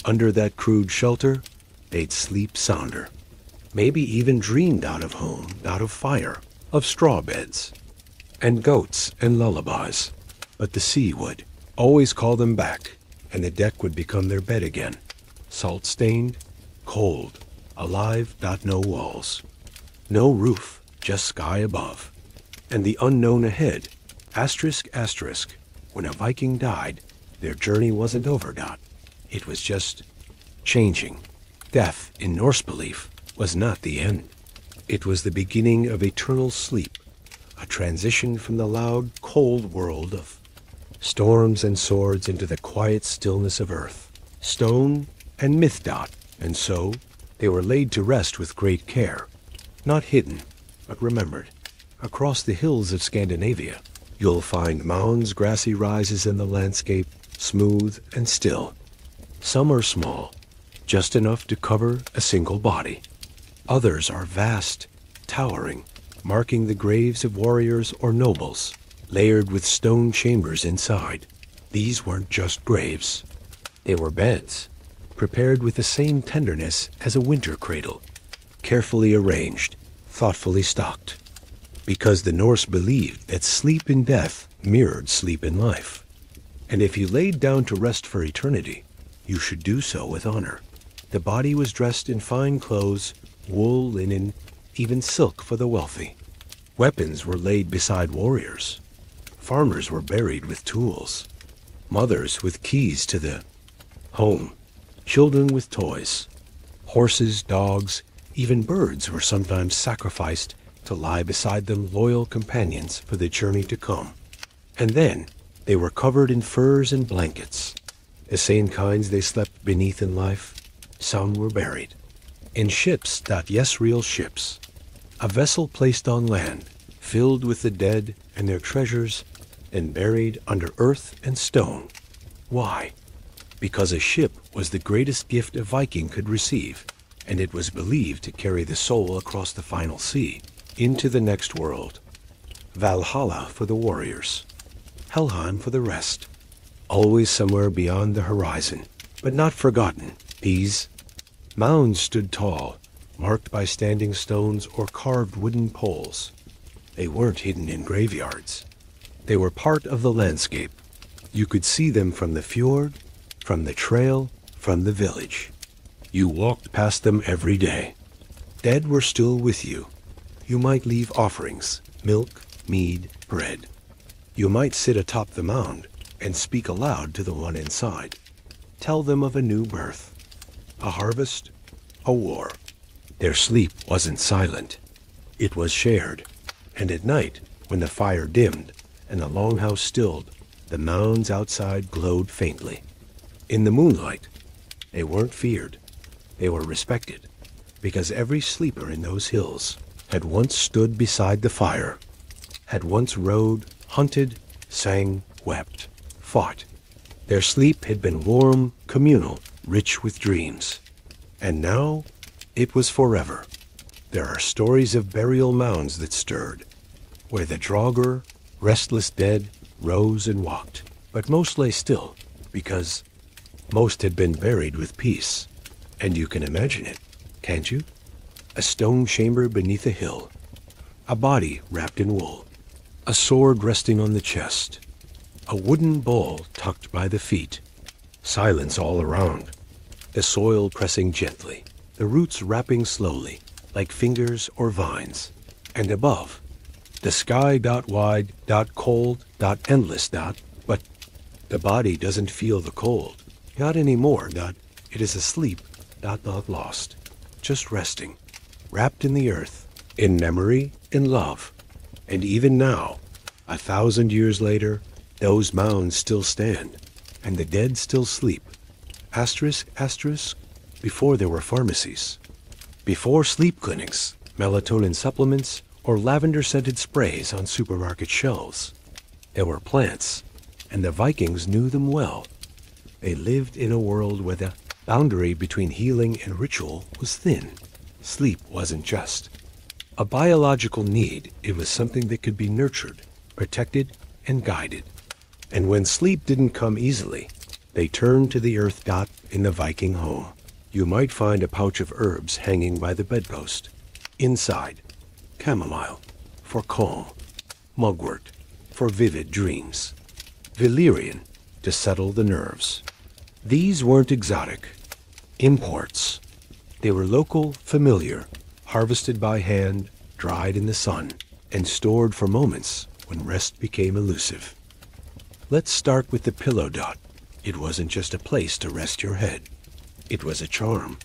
Under that crude shelter, they'd sleep sounder. Maybe even dreamed out of home, out of fire, of straw beds, and goats and lullabies. But the sea would always call them back, and the deck would become their bed again. Salt-stained, cold, alive, no walls. No roof, just sky above. And the unknown ahead. Asterisk, asterisk. When a Viking died, their journey wasn't over, Dot. It was just changing. Death, in Norse belief, was not the end. It was the beginning of eternal sleep, a transition from the loud, cold world of storms and swords into the quiet stillness of earth, stone and myth, Dot. And so they were laid to rest with great care, not hidden, but remembered. Across the hills of Scandinavia, you'll find mounds, grassy rises in the landscape, smooth and still. Some are small, just enough to cover a single body. Others are vast, towering, marking the graves of warriors or nobles, layered with stone chambers inside. These weren't just graves. They were beds, prepared with the same tenderness as a winter cradle, carefully arranged, thoughtfully stocked. Because the Norse believed that sleep in death mirrored sleep in life. And if you laid down to rest for eternity, you should do so with honor. The body was dressed in fine clothes, wool, linen, even silk for the wealthy. Weapons were laid beside warriors. Farmers were buried with tools. Mothers with keys to the home. Children with toys. Horses, dogs, even birds were sometimes sacrificed to lie beside them, loyal companions for the journey to come. And then they were covered in furs and blankets. The same kinds they slept beneath in life. Some were buried. In ships, yes, real ships. A vessel placed on land, filled with the dead and their treasures, and buried under earth and stone. Why? Because a ship was the greatest gift a Viking could receive, and it was believed to carry the soul across the final sea, into the next world. Valhalla for the warriors. Helheim for the rest. Always somewhere beyond the horizon, but not forgotten. These mounds stood tall, marked by standing stones or carved wooden poles. They weren't hidden in graveyards. They were part of the landscape. You could see them from the fjord, from the trail, from the village. You walked past them every day. Dead were still with you. You might leave offerings, milk, mead, bread. You might sit atop the mound and speak aloud to the one inside. Tell them of a new birth, a harvest, a war. Their sleep wasn't silent. It was shared. And at night, when the fire dimmed and the longhouse stilled, the mounds outside glowed faintly. In the moonlight, they weren't feared. They were respected, because every sleeper in those hills had once stood beside the fire, had once rode, hunted, sang, wept, fought. Their sleep had been warm, communal, rich with dreams. And now, it was forever. There are stories of burial mounds that stirred, where the Draugr, restless dead, rose and walked. But most lay still, because most had been buried with peace. And you can imagine it, can't you? A stone chamber beneath a hill, a body wrapped in wool, a sword resting on the chest, a wooden bowl tucked by the feet, silence all around, the soil pressing gently, the roots wrapping slowly, like fingers or vines. And above, the sky wide, cold, endless, but the body doesn't feel the cold. Not anymore, it is asleep, not lost, just resting, wrapped in the earth, in memory, in love. And even now, 1,000 years later, those mounds still stand, and the dead still sleep. Asterisk, asterisk, before there were pharmacies, before sleep clinics, melatonin supplements, or lavender-scented sprays on supermarket shelves. There were plants, and the Vikings knew them well. They lived in a world where the boundary between healing and ritual was thin. Sleep wasn't just a biological need, it was something that could be nurtured, protected, and guided. And when sleep didn't come easily, they turned to the earth. In the Viking home, you might find a pouch of herbs hanging by the bedpost. Inside, chamomile for calm, mugwort for vivid dreams, valerian to settle the nerves. These weren't exotic imports. They were local, familiar, harvested by hand, dried in the sun, and stored for moments when rest became elusive. Let's start with the pillow. It wasn't just a place to rest your head. It was a charm,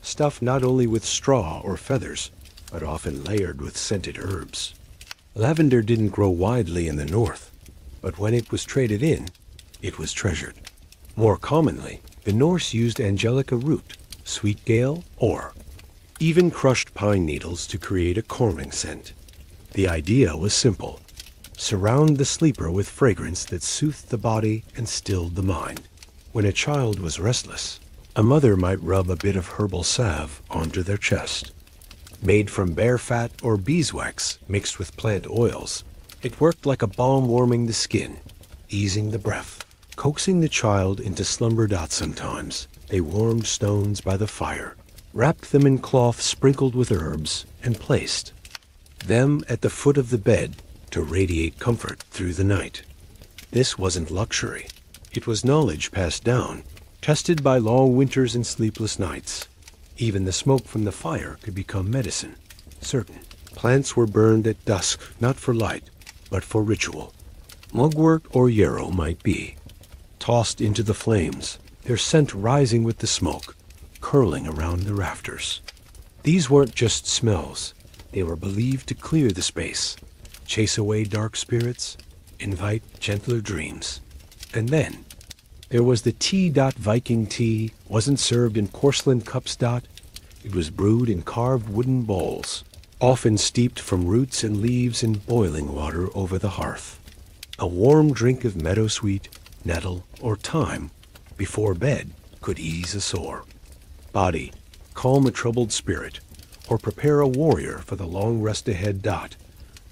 stuffed not only with straw or feathers, but often layered with scented herbs. Lavender didn't grow widely in the north, but when it was traded in, it was treasured. More commonly, the Norse used angelica root, sweet gale, or even crushed pine needles to create a calming scent. The idea was simple. Surround the sleeper with fragrance that soothed the body and stilled the mind. When a child was restless, a mother might rub a bit of herbal salve onto their chest. Made from bear fat or beeswax mixed with plant oils, it worked like a balm warming the skin, easing the breath, coaxing the child into slumber. Sometimes they warmed stones by the fire, wrapped them in cloth sprinkled with herbs, and placed them at the foot of the bed to radiate comfort through the night. This wasn't luxury. It was knowledge passed down, tested by long winters and sleepless nights. Even the smoke from the fire could become medicine. Certain plants were burned at dusk, not for light, but for ritual. Mugwort or yarrow might be tossed into the flames, their scent rising with the smoke, curling around the rafters. These weren't just smells. They were believed to clear the space, chase away dark spirits, invite gentler dreams. And then there was the tea. Viking tea wasn't served in porcelain cups. It was brewed in carved wooden bowls, often steeped from roots and leaves in boiling water over the hearth. A warm drink of meadowsweet, nettle, or thyme before bed could ease a sore body, calm a troubled spirit, or prepare a warrior for the long rest ahead.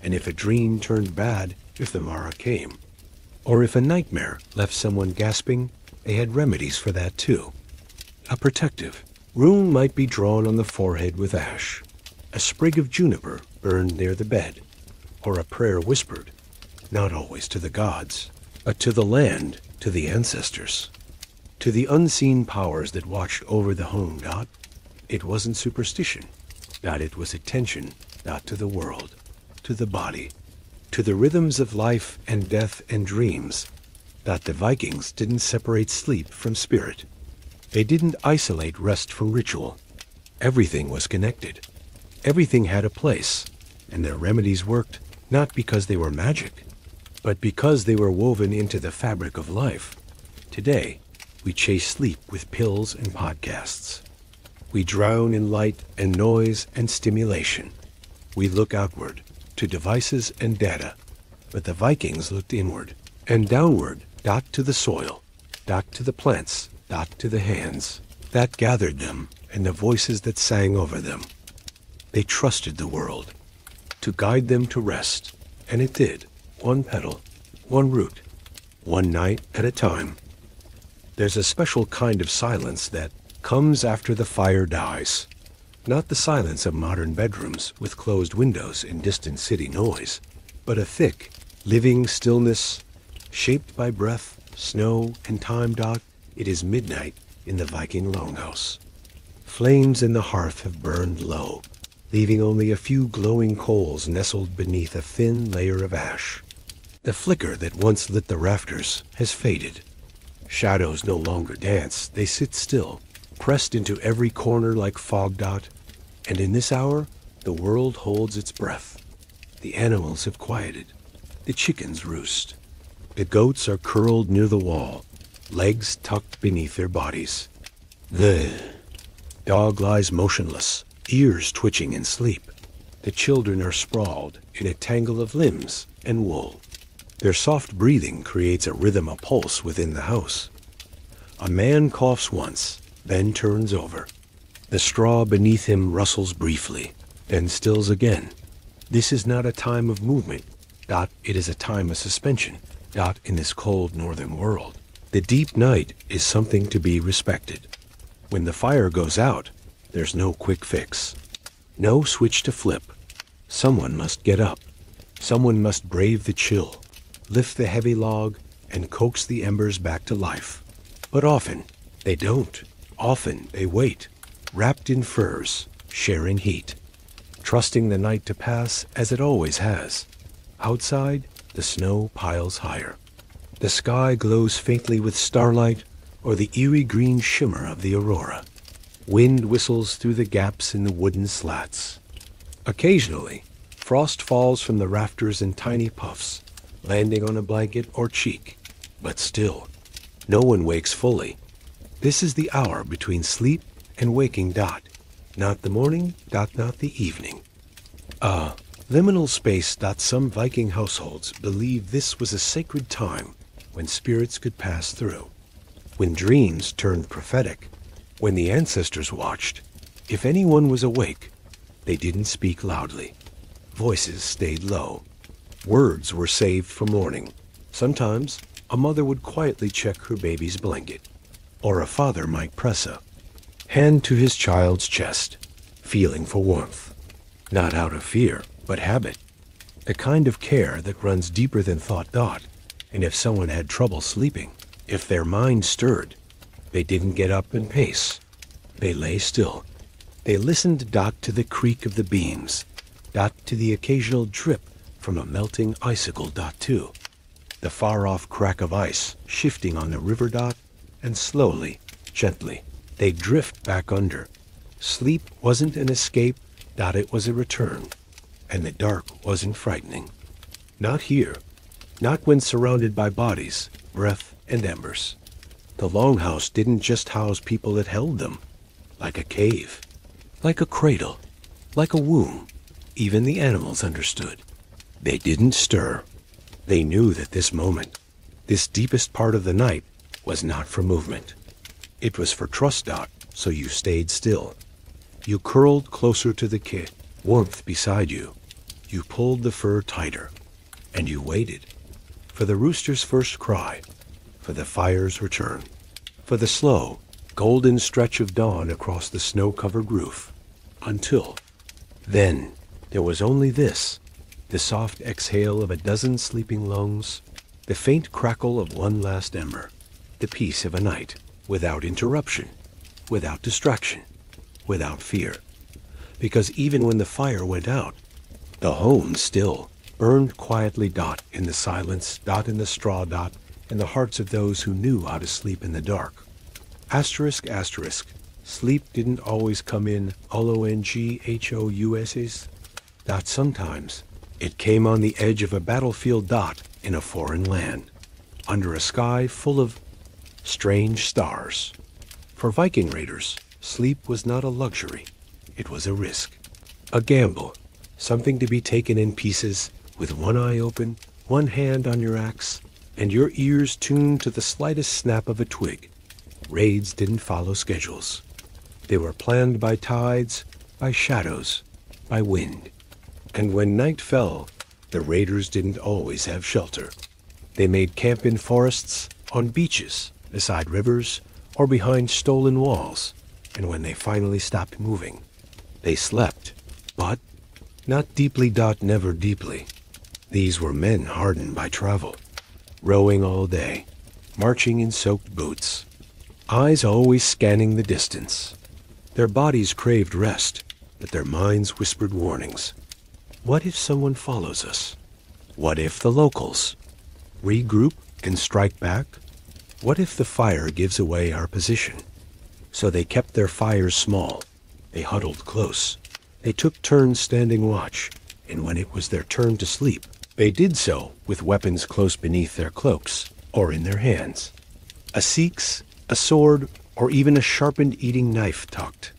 And if a dream turned bad, if the Mara came, or if a nightmare left someone gasping, they had remedies for that too. A protective rune might be drawn on the forehead with ash, a sprig of juniper burned near the bed, or a prayer whispered, not always to the gods, but to the land, to the ancestors, to the unseen powers that watched over the home. It wasn't superstition. It was attention, to the world, to the body, to the rhythms of life and death and dreams. The Vikings didn't separate sleep from spirit. They didn't isolate rest from ritual. Everything was connected. Everything had a place, and their remedies worked not because they were magic, but because they were woven into the fabric of life. Today, we chase sleep with pills and podcasts. We drown in light and noise and stimulation. We look outward to devices and data, but the Vikings looked inward and downward, to the soil, to the plants, to the hands that gathered them and the voices that sang over them. They trusted the world to guide them to rest, and it did, one petal, one root, one night at a time. There's a special kind of silence that comes after the fire dies. Not the silence of modern bedrooms with closed windows and distant city noise, but a thick, living stillness shaped by breath, snow, and time. It is midnight in the Viking longhouse. Flames in the hearth have burned low, leaving only a few glowing coals nestled beneath a thin layer of ash. The flicker that once lit the rafters has faded. Shadows no longer dance, they sit still, pressed into every corner like fog dot, and in this hour the world holds its breath. The animals have quieted. The chickens roost. The goats are curled near the wall, legs tucked beneath their bodies. The dog lies motionless, ears twitching in sleep. The children are sprawled in a tangle of limbs and wool. Their soft breathing creates a rhythm, a pulse within the house. A man coughs once, then turns over. The straw beneath him rustles briefly, then stills again. This is not a time of movement. It is a time of suspension. In this cold northern world, the deep night is something to be respected. When the fire goes out, there's no quick fix. No switch to flip. Someone must get up. Someone must brave the chill, lift the heavy log, and coax the embers back to life. But often, they don't. Often, they wait, wrapped in furs, sharing heat, trusting the night to pass as it always has. Outside, the snow piles higher. The sky glows faintly with starlight or the eerie green shimmer of the aurora. Wind whistles through the gaps in the wooden slats. Occasionally, frost falls from the rafters in tiny puffs, landing on a blanket or cheek. But still, no one wakes fully. This is the hour between sleep and waking. Not the morning. Not the evening. Liminal space. Some Viking households believed this was a sacred time when spirits could pass through, when dreams turned prophetic, when the ancestors watched. If anyone was awake, they didn't speak loudly. Voices stayed low. Words were saved for morning. Sometimes a mother would quietly check her baby's blanket, or a father might press a hand to his child's chest, feeling for warmth, not out of fear, but habit, the kind of care that runs deeper than thought. And if someone had trouble sleeping, if their mind stirred, they didn't get up and pace. They lay still. They listened to the creak of the beams, to the occasional drip from a melting icicle. To the far-off crack of ice shifting on the river. And slowly, gently, they drift back under. Sleep wasn't an escape. It was a return. And the dark wasn't frightening. Not here. Not when surrounded by bodies, breath, and embers. The longhouse didn't just house people, it held them. Like a cave. Like a cradle. Like a womb. Even the animals understood. They didn't stir. They knew that this moment, this deepest part of the night, was not for movement. It was for trust. So you stayed still. You curled closer to the kid, warmth beside you. You pulled the fur tighter, and you waited for the rooster's first cry, for the fire's return, for the slow, golden stretch of dawn across the snow-covered roof, until then there was only this, the soft exhale of a dozen sleeping lungs, the faint crackle of one last ember, the peace of a night, without interruption, without distraction, without fear. Because even when the fire went out, the home still burned quietly. In the silence. In the straw. In the hearts of those who knew how to sleep in the dark. Asterisk. Sleep didn't always come in longhouses. Sometimes it came on the edge of a battlefield. In a foreign land, under a sky full of strange stars. For Viking raiders, sleep was not a luxury. It was a risk, a gamble, something to be taken in pieces, with one eye open, one hand on your axe, and your ears tuned to the slightest snap of a twig. Raids didn't follow schedules. They were planned by tides, by shadows, by wind. And when night fell, the raiders didn't always have shelter. They made camp in forests, on beaches, beside rivers, or behind stolen walls. And when they finally stopped moving, they slept. But not deeply. Never deeply. These were men hardened by travel, rowing all day, marching in soaked boots. eyes always scanning the distance. Their bodies craved rest, but their minds whispered warnings. What if someone follows us? What if the locals regroup and strike back? What if the fire gives away our position? So they kept their fires small. They huddled close. They took turns standing watch, and when it was their turn to sleep, they did so with weapons close beneath their cloaks or in their hands. A seeks, a sword, or even a sharpened eating knife tucked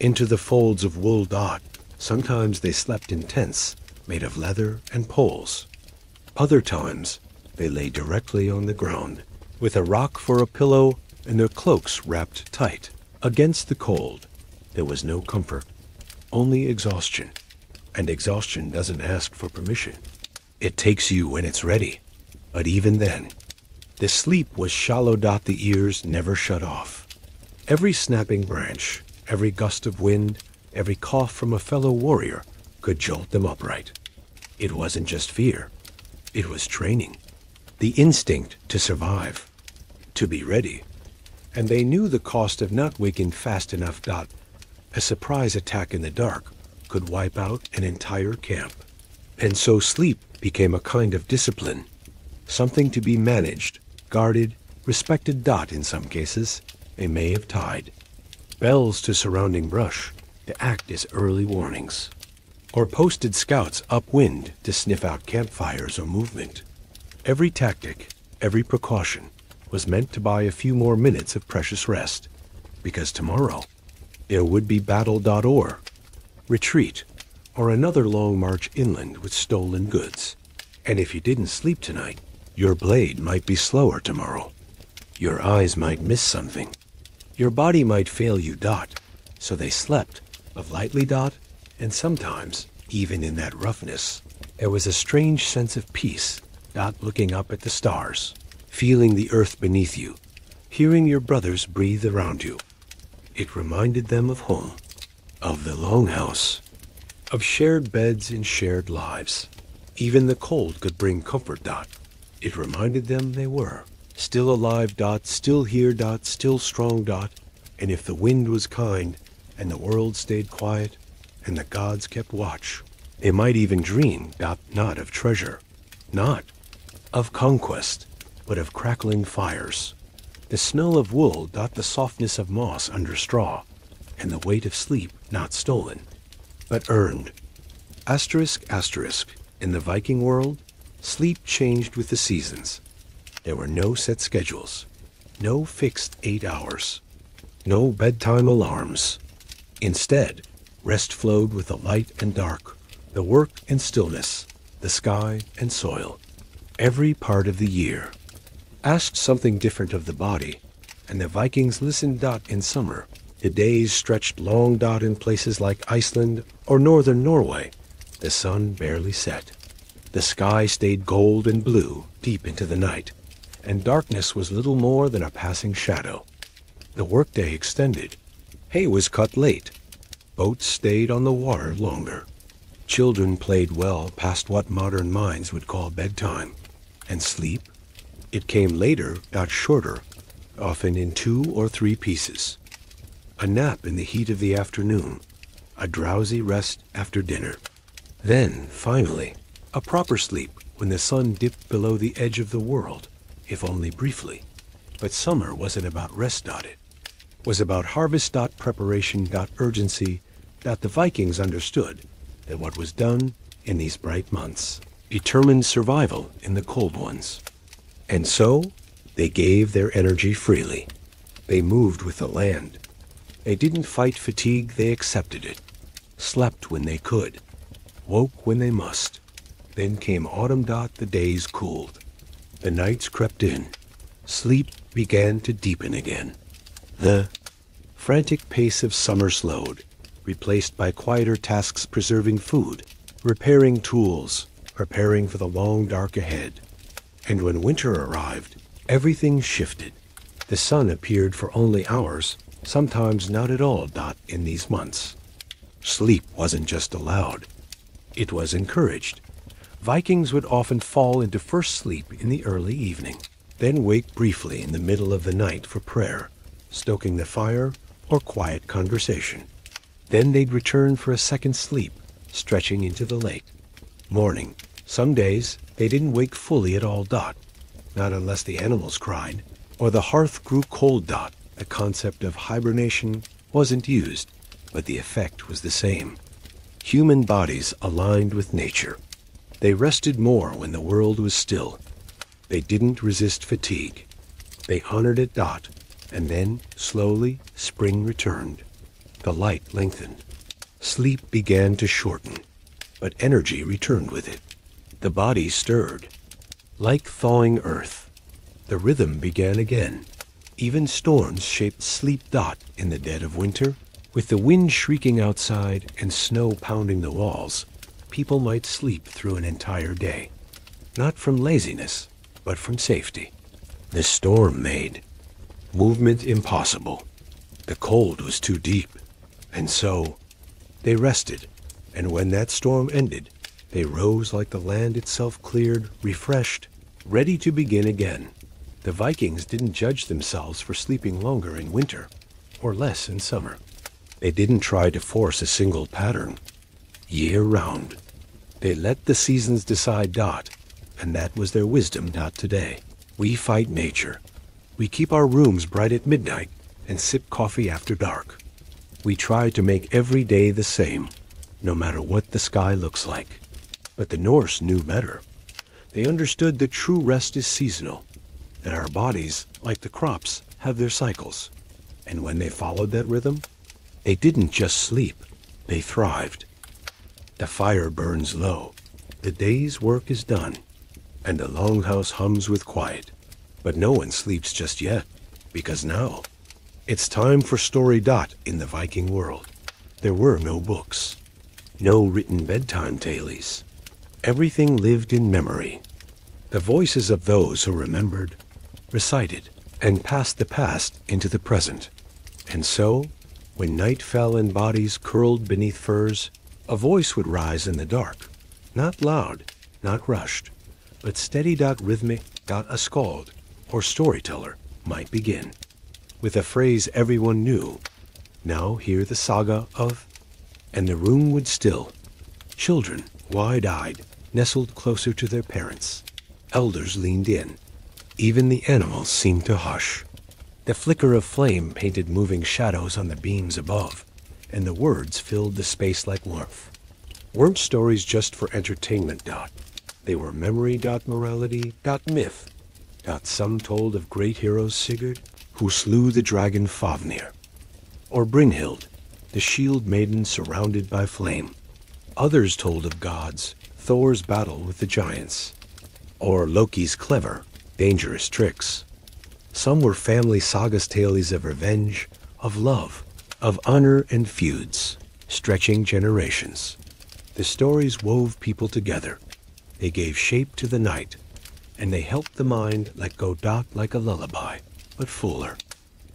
into the folds of wool. Sometimes they slept in tents made of leather and poles. Other times they lay directly on the ground, with a rock for a pillow and their cloaks wrapped tight. Against the cold, there was no comfort, only exhaustion. And exhaustion doesn't ask for permission. It takes you when it's ready. But even then, the sleep was shallow. The ears never shut off. Every snapping branch, every gust of wind, every cough from a fellow warrior could jolt them upright. It wasn't just fear. It was training. The instinct to survive, to be ready. And they knew the cost of not waking fast enough. A surprise attack in the dark could wipe out an entire camp. And so sleep became a kind of discipline, something to be managed, guarded, respected. In some cases, they may have tied bells to surrounding brush to act as early warnings, or posted scouts upwind to sniff out campfires or movement. Every tactic, every precaution was meant to buy a few more minutes of precious rest, because tomorrow there would be battle. Or retreat, or another long march inland with stolen goods. And if you didn't sleep tonight, your blade might be slower tomorrow. Your eyes might miss something. Your body might fail you. So they slept, of lightly. And sometimes, even in that roughness, there was a strange sense of peace. Looking up at the stars, feeling the earth beneath you, hearing your brothers breathe around you. It reminded them of home, of the longhouse, of shared beds and shared lives. Even the cold could bring comfort. It reminded them they were still alive. Still here. Still strong. And if the wind was kind, and the world stayed quiet, and the gods kept watch, they might even dream. Not of treasure, not of conquest, but of crackling fires, the smell of wool. The softness of moss under straw, and the weight of sleep not stolen, but earned. Asterisk. In the Viking world, sleep changed with the seasons. There were no set schedules, no fixed 8 hours, no bedtime alarms. Instead, rest flowed with the light and dark, the work and stillness, the sky and soil. Every part of the year asked something different of the body, and the Vikings listened. In summer, the days stretched long. In places like Iceland or northern Norway, the sun barely set. The sky stayed gold and blue deep into the night, and darkness was little more than a passing shadow. The workday extended. Hay was cut late. Boats stayed on the water longer. Children played well past what modern minds would call bedtime. And sleep? It came later, shorter, often in 2 or 3 pieces. A nap in the heat of the afternoon, a drowsy rest after dinner. Then, finally, a proper sleep when the sun dipped below the edge of the world, if only briefly. But summer wasn't about rest. It was about harvest. Preparation. Urgency. The Vikings understood that what was done in these bright months determined survival in the cold ones. And so, they gave their energy freely. They moved with the land. They didn't fight fatigue, they accepted it. Slept when they could. Woke when they must. Then came autumn. The days cooled. The nights crept in. Sleep began to deepen again. The frantic pace of summer slowed, replaced by quieter tasks preserving food, repairing tools, preparing for the long dark ahead. And when winter arrived, everything shifted. The sun appeared for only hours, sometimes not at all. In these months, sleep wasn't just allowed, it was encouraged. Vikings would often fall into first sleep in the early evening, then wake briefly in the middle of the night for prayer, stoking the fire, or quiet conversation. Then they'd return for a second sleep, stretching into the late. Morning. Some days, they didn't wake fully at all. Not unless the animals cried, or the hearth grew cold. The concept of hibernation wasn't used, but the effect was the same. Human bodies aligned with nature. They rested more when the world was still. They didn't resist fatigue. They honored it. And then, slowly, spring returned. The light lengthened. Sleep began to shorten, but energy returned with it. The body stirred. Like thawing earth, the rhythm began again. Even storms shaped sleep. In the dead of winter, with the wind shrieking outside and snow pounding the walls, people might sleep through an entire day. Not from laziness, but from safety. The storm made movement impossible. The cold was too deep, and so they rested, and when that storm ended, they rose like the land itself cleared, refreshed, ready to begin again. The Vikings didn't judge themselves for sleeping longer in winter, or less in summer. They didn't try to force a single pattern. Year-round, they let the seasons decide. And that was their wisdom. Today. We fight nature. We keep our rooms bright at midnight and sip coffee after dark. We try to make every day the same, no matter what the sky looks like. But the Norse knew better. They understood that true rest is seasonal, that our bodies, like the crops, have their cycles. And when they followed that rhythm, they didn't just sleep, they thrived. The fire burns low, the day's work is done, and the longhouse hums with quiet. But no one sleeps just yet, because now it's time for story. In the Viking world, there were no books, no written bedtime tales. Everything lived in memory. The voices of those who remembered, recited, and passed the past into the present. And so, when night fell and bodies curled beneath furs, a voice would rise in the dark, not loud, not rushed, but steady. Rhythmic. A skald, or storyteller, might begin with a phrase everyone knew. Now hear the saga of, and the room would still. Children, wide-eyed, nestled closer to their parents. Elders leaned in. Even the animals seemed to hush. The flicker of flame painted moving shadows on the beams above, and the words filled the space like warmth. Weren't stories just for entertainment. They were memory. Morality. Myth. Some told of great heroes Sigurd, who slew the dragon Fafnir, or Brynhild, the shield maiden surrounded by flame. Others told of gods, Thor's battle with the giants, or Loki's clever, dangerous tricks. Some were family sagas, tales of revenge, of love, of honor and feuds, stretching generations. The stories wove people together. They gave shape to the night, and they helped the mind let go. Like a lullaby, but fuller.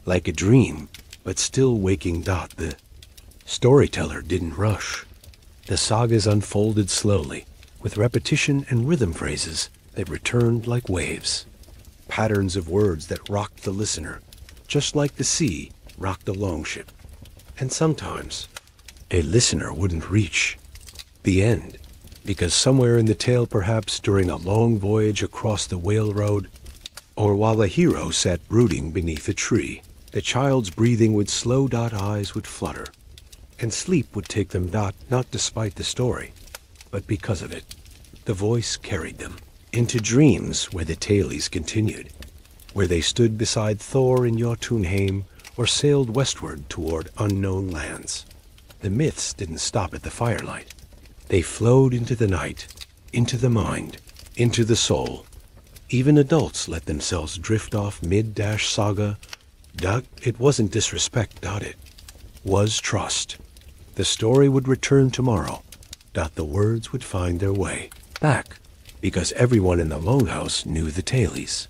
Like a dream, but still waking. The storyteller didn't rush. The sagas unfolded slowly, with repetition and rhythm phrases that returned like waves. Patterns of words that rocked the listener, just like the sea rocked a longship. And sometimes, a listener wouldn't reach the end, because somewhere in the tale, perhaps during a long voyage across the whale road, or while a hero sat brooding beneath a tree, the child's breathing would slow. Eyes would flutter, and sleep would take them. Not despite the story, but because of it. The voice carried them into dreams where the tales continued, where they stood beside Thor in Jotunheim or sailed westward toward unknown lands. The myths didn't stop at the firelight. They flowed into the night, into the mind, into the soul. Even adults let themselves drift off mid-saga. It wasn't disrespect. It was trust. The story would return tomorrow. The words would find their way back, because everyone in the longhouse knew the tales.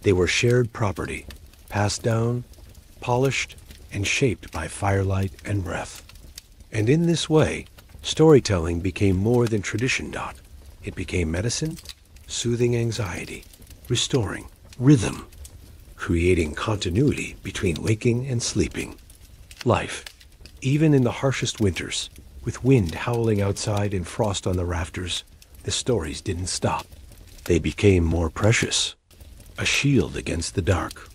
They were shared property, passed down, polished, and shaped by firelight and breath. And in this way, storytelling became more than tradition. It became medicine, soothing anxiety, restoring rhythm, creating continuity between waking and sleeping. Life, even in the harshest winters, with wind howling outside and frost on the rafters, the stories didn't stop. They became more precious, a shield against the dark,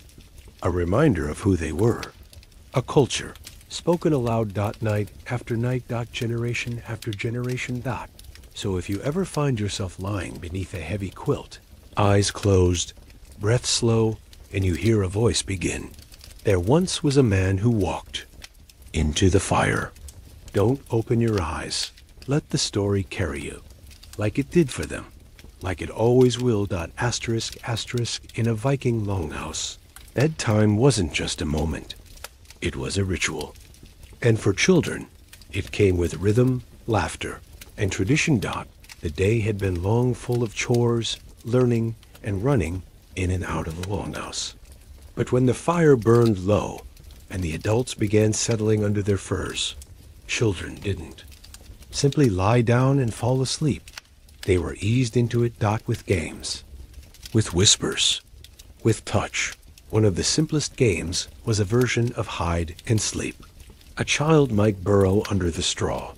a reminder of who they were, a culture, spoken aloud night after night generation after generation . So if you ever find yourself lying beneath a heavy quilt, eyes closed, breath slow, and you hear a voice begin, there once was a man who walked into the fire. Don't open your eyes. Let the story carry you, like it did for them, like it always will. In a Viking longhouse, bedtime wasn't just a moment. It was a ritual. And for children, it came with rhythm, laughter, and tradition. The day had been long full of chores, learning, and running in and out of the longhouse. But when the fire burned low and the adults began settling under their furs, children didn't simply lie down and fall asleep. They were eased into it. With games, with whispers, with touch. One of the simplest games was a version of hide and sleep. A child might burrow under the straw,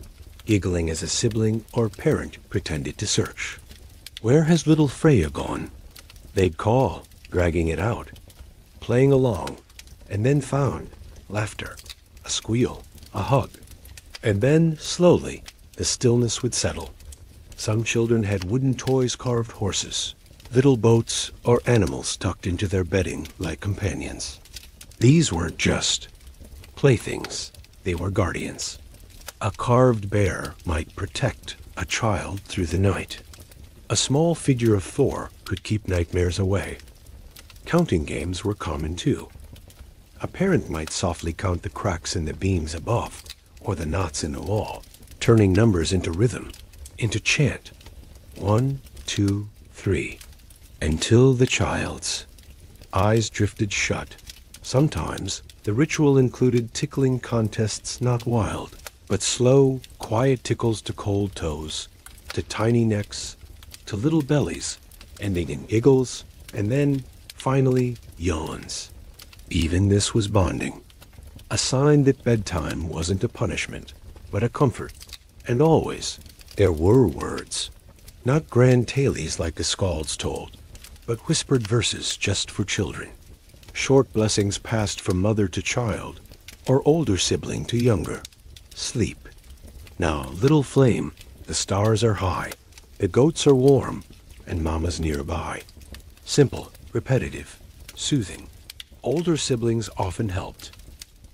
giggling as a sibling or parent pretended to search. Where has little Freya gone? They'd call, dragging it out, playing along, and then found laughter, a squeal, a hug. And then, slowly, the stillness would settle. Some children had wooden toys, carved horses, little boats, or animals tucked into their bedding like companions. These weren't just playthings, they were guardians. A carved bear might protect a child through the night. A small figure of Thor could keep nightmares away. Counting games were common too. A parent might softly count the cracks in the beams above, or the knots in the wall, turning numbers into rhythm, into chant. 1, 2, 3, until the child's eyes drifted shut. Sometimes the ritual included tickling contests, not wild, but slow, quiet tickles to cold toes, to tiny necks, to little bellies, ending in giggles, and then, finally, yawns. Even this was bonding, a sign that bedtime wasn't a punishment, but a comfort. And always, there were words, not grand tales like the skalds told, but whispered verses just for children. Short blessings passed from mother to child, or older sibling to younger. Sleep. Now, little flame, the stars are high, the goats are warm, and mama's nearby. Simple, repetitive, soothing. Older siblings often helped.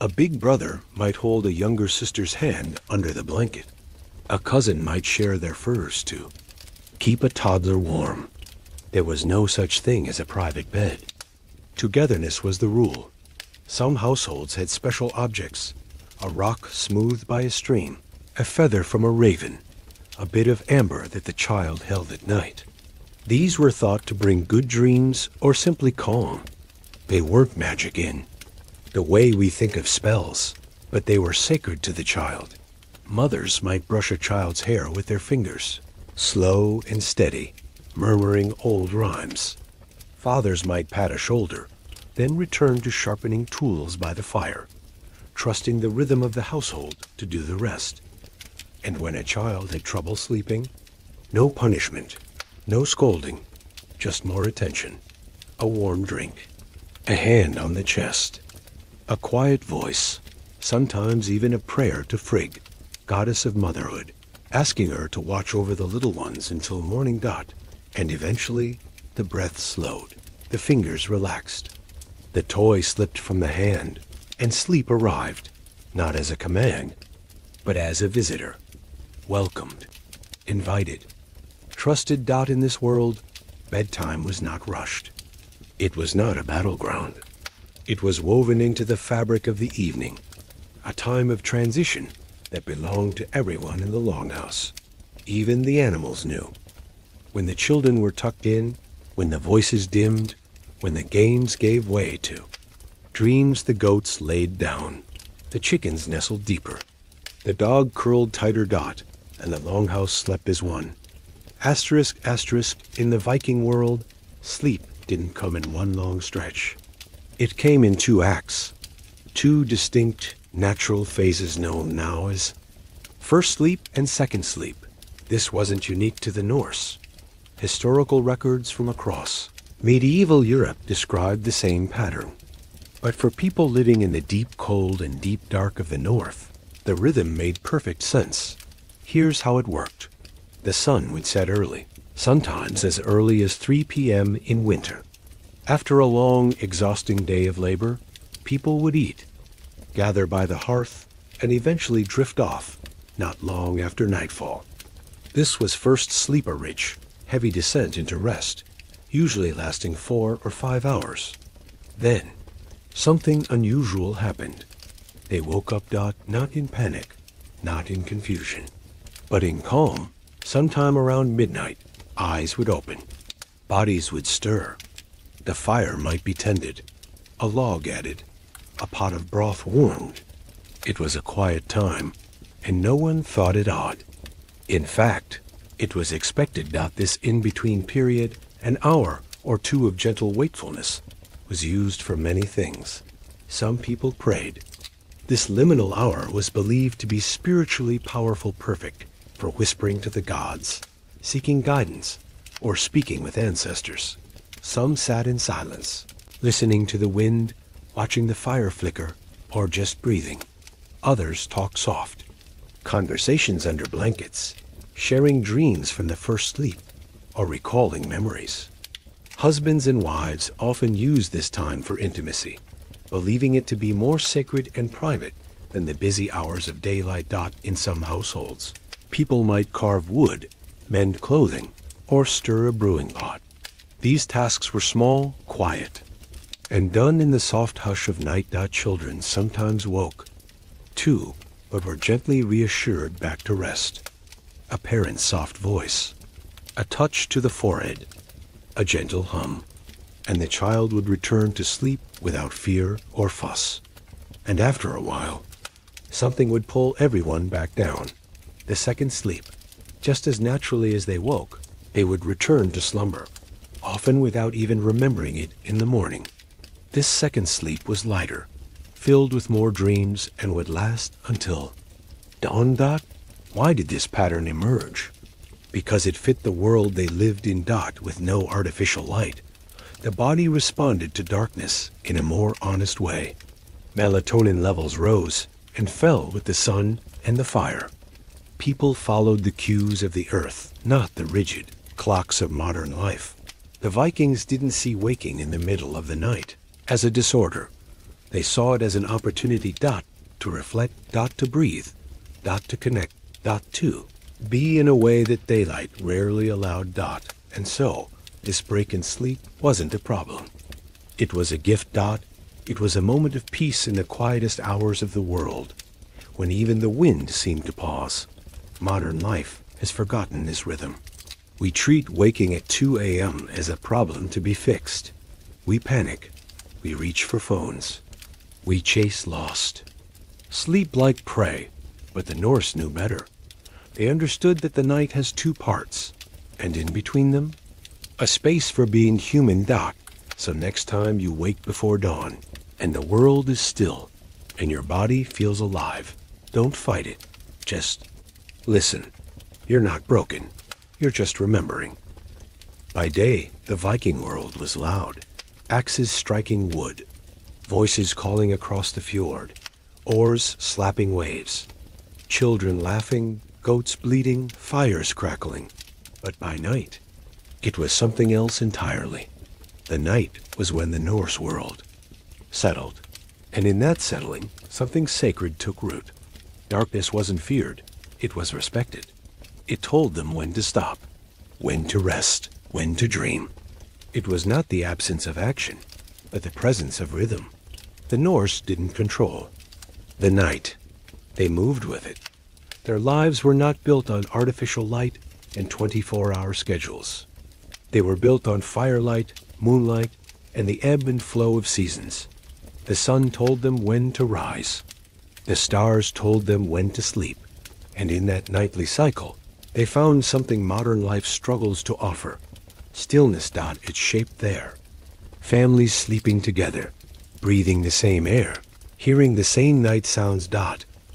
A big brother might hold a younger sister's hand under the blanket. A cousin might share their furs to keep a toddler warm. There was no such thing as a private bed. Togetherness was the rule. Some households had special objects, a rock smoothed by a stream, a feather from a raven, a bit of amber that the child held at night. These were thought to bring good dreams or simply calm. They weren't magic in the way we think of spells, but they were sacred to the child. Mothers might brush a child's hair with their fingers, slow and steady, murmuring old rhymes. Fathers might pat a shoulder, then return to sharpening tools by the fire, trusting the rhythm of the household to do the rest. And when a child had trouble sleeping, no punishment, no scolding, just more attention, a warm drink, a hand on the chest, a quiet voice, sometimes even a prayer to Frigg, goddess of motherhood, asking her to watch over the little ones until morning . And eventually, the breath slowed, the fingers relaxed, the toy slipped from the hand, and sleep arrived, not as a command, but as a visitor, welcomed, invited, trusted. In this world, bedtime was not rushed. It was not a battleground. It was woven into the fabric of the evening, a time of transition that belonged to everyone in the longhouse. Even the animals knew. When the children were tucked in, when the voices dimmed, when the games gave way to dreams, the goats laid down, the chickens nestled deeper, the dog curled tighter. And the longhouse slept as one. ****, in the Viking world, sleep didn't come in one long stretch. It came in two acts, two distinct natural phases known now as first sleep and second sleep. This wasn't unique to the Norse. Historical records from across medieval Europe described the same pattern. But for people living in the deep cold and deep dark of the north, the rhythm made perfect sense. Here's how it worked. The sun would set early, sometimes as early as 3 p.m. in winter. After a long, exhausting day of labor, people would eat, gather by the hearth, and eventually drift off, not long after nightfall. This was first sleeper-rich, heavy descent into rest, usually lasting 4 or 5 hours. Then, something unusual happened. They woke up not in panic, not in confusion, but in calm. Sometime around midnight, eyes would open, bodies would stir. The fire might be tended, a log added, a pot of broth warmed. It was a quiet time, and no one thought it odd. In fact, it was expected that this in-between period, an hour or two of gentle wakefulness, was used for many things. Some people prayed. This liminal hour was believed to be spiritually powerful, perfect for whispering to the gods, seeking guidance, or speaking with ancestors. Some sat in silence, listening to the wind, watching the fire flicker, or just breathing. Others talked soft, conversations under blankets, sharing dreams from the first sleep, or recalling memories. Husbands and wives often used this time for intimacy, believing it to be more sacred and private than the busy hours of daylight. In some households, people might carve wood, mend clothing, or stir a brewing pot. These tasks were small, quiet, and done in the soft hush of night. Children sometimes woke, too, but were gently reassured back to rest. A parent's soft voice, a touch to the forehead, a gentle hum, and the child would return to sleep without fear or fuss. And after a while, something would pull everyone back down. The second sleep. Just as naturally as they woke, they would return to slumber, often without even remembering it in the morning. This second sleep was lighter, filled with more dreams, and would last until dawn. Why did this pattern emerge? Because it fit the world they lived in. With no artificial light, the body responded to darkness in a more honest way. Melatonin levels rose and fell with the sun and the fire. People followed the cues of the earth, not the rigid clocks of modern life. The Vikings didn't see waking in the middle of the night as a disorder. They saw it as an opportunity to reflect, to breathe, to connect, to be in a way that daylight rarely allowed. And so, this break in sleep wasn't a problem. It was a gift. It was a moment of peace in the quietest hours of the world, when even the wind seemed to pause. Modern life has forgotten this rhythm. We treat waking at 2 a.m. as a problem to be fixed. We panic. We reach for phones. We chase lost. Sleep like prey, but the Norse knew better. They understood that the night has 2 parts, and in between them, a space for being human. So next time you wake before dawn, and the world is still, and your body feels alive, don't fight it. Just listen. You're not broken. You're just remembering. By day, the Viking world was loud. Axes striking wood, voices calling across the fjord, oars slapping waves, children laughing, goats bleating, fires crackling. But by night, it was something else entirely. The night was when the Norse world settled. And in that settling, something sacred took root. Darkness wasn't feared. It was respected. It told them when to stop, when to rest, when to dream. It was not the absence of action, but the presence of rhythm. The Norse didn't control the night. They moved with it. Their lives were not built on artificial light and 24-hour schedules. They were built on firelight, moonlight, and the ebb and flow of seasons. The sun told them when to rise. The stars told them when to sleep. And in that nightly cycle, they found something modern life struggles to offer. Stillness. It's shaped there. Families sleeping together. breathing the same air, hearing the same night sounds.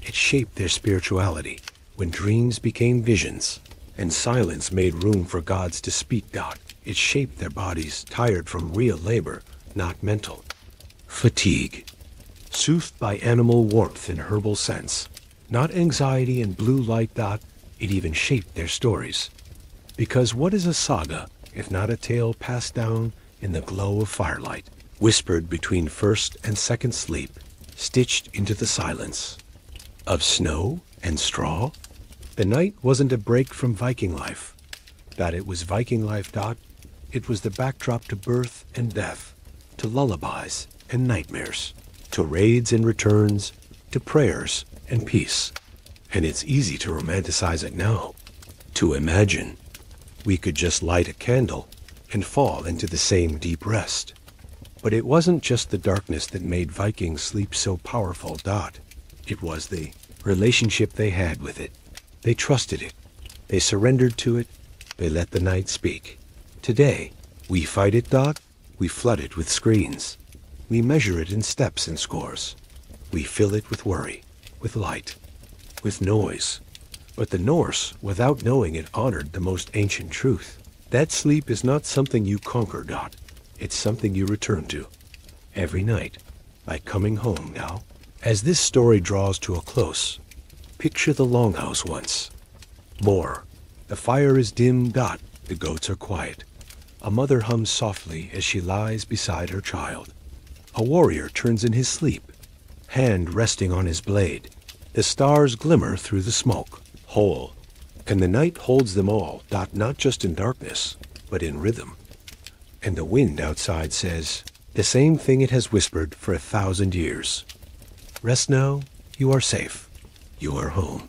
It shaped their spirituality when dreams became visions and silence made room for gods to speak. It shaped their bodies, tired from real labor, not mental fatigue, soothed by animal warmth and herbal scents, not anxiety and blue light. It even shaped their stories. Because what is a saga if not a tale passed down in the glow of firelight, whispered between first and second sleep, stitched into the silence of snow and straw? The night wasn't a break from Viking life. It was Viking life. It was the backdrop to birth and death, to lullabies and nightmares, to raids and returns, to prayers and peace. And it's easy to romanticize it now, to imagine we could just light a candle and fall into the same deep rest. But it wasn't just the darkness that made Viking sleep so powerful. It was the relationship they had with it. They trusted it. They surrendered to it. They let the night speak. Today, we fight it. We flood it with screens. We measure it in steps and scores. We fill it with worry, with light, with noise. But the Norse, without knowing it, honored the most ancient truth. That sleep is not something you conquer. It's something you return to every night by coming home now. As this story draws to a close, picture the longhouse once. More. The fire is dim. The goats are quiet. A mother hums softly as she lies beside her child. A warrior turns in his sleep, hand resting on his blade. The stars glimmer through the smoke. Whole. And the night holds them all. Not just in darkness, but in rhythm. And the wind outside says the same thing it has whispered for 1,000 years. Rest now, you are safe. You are home.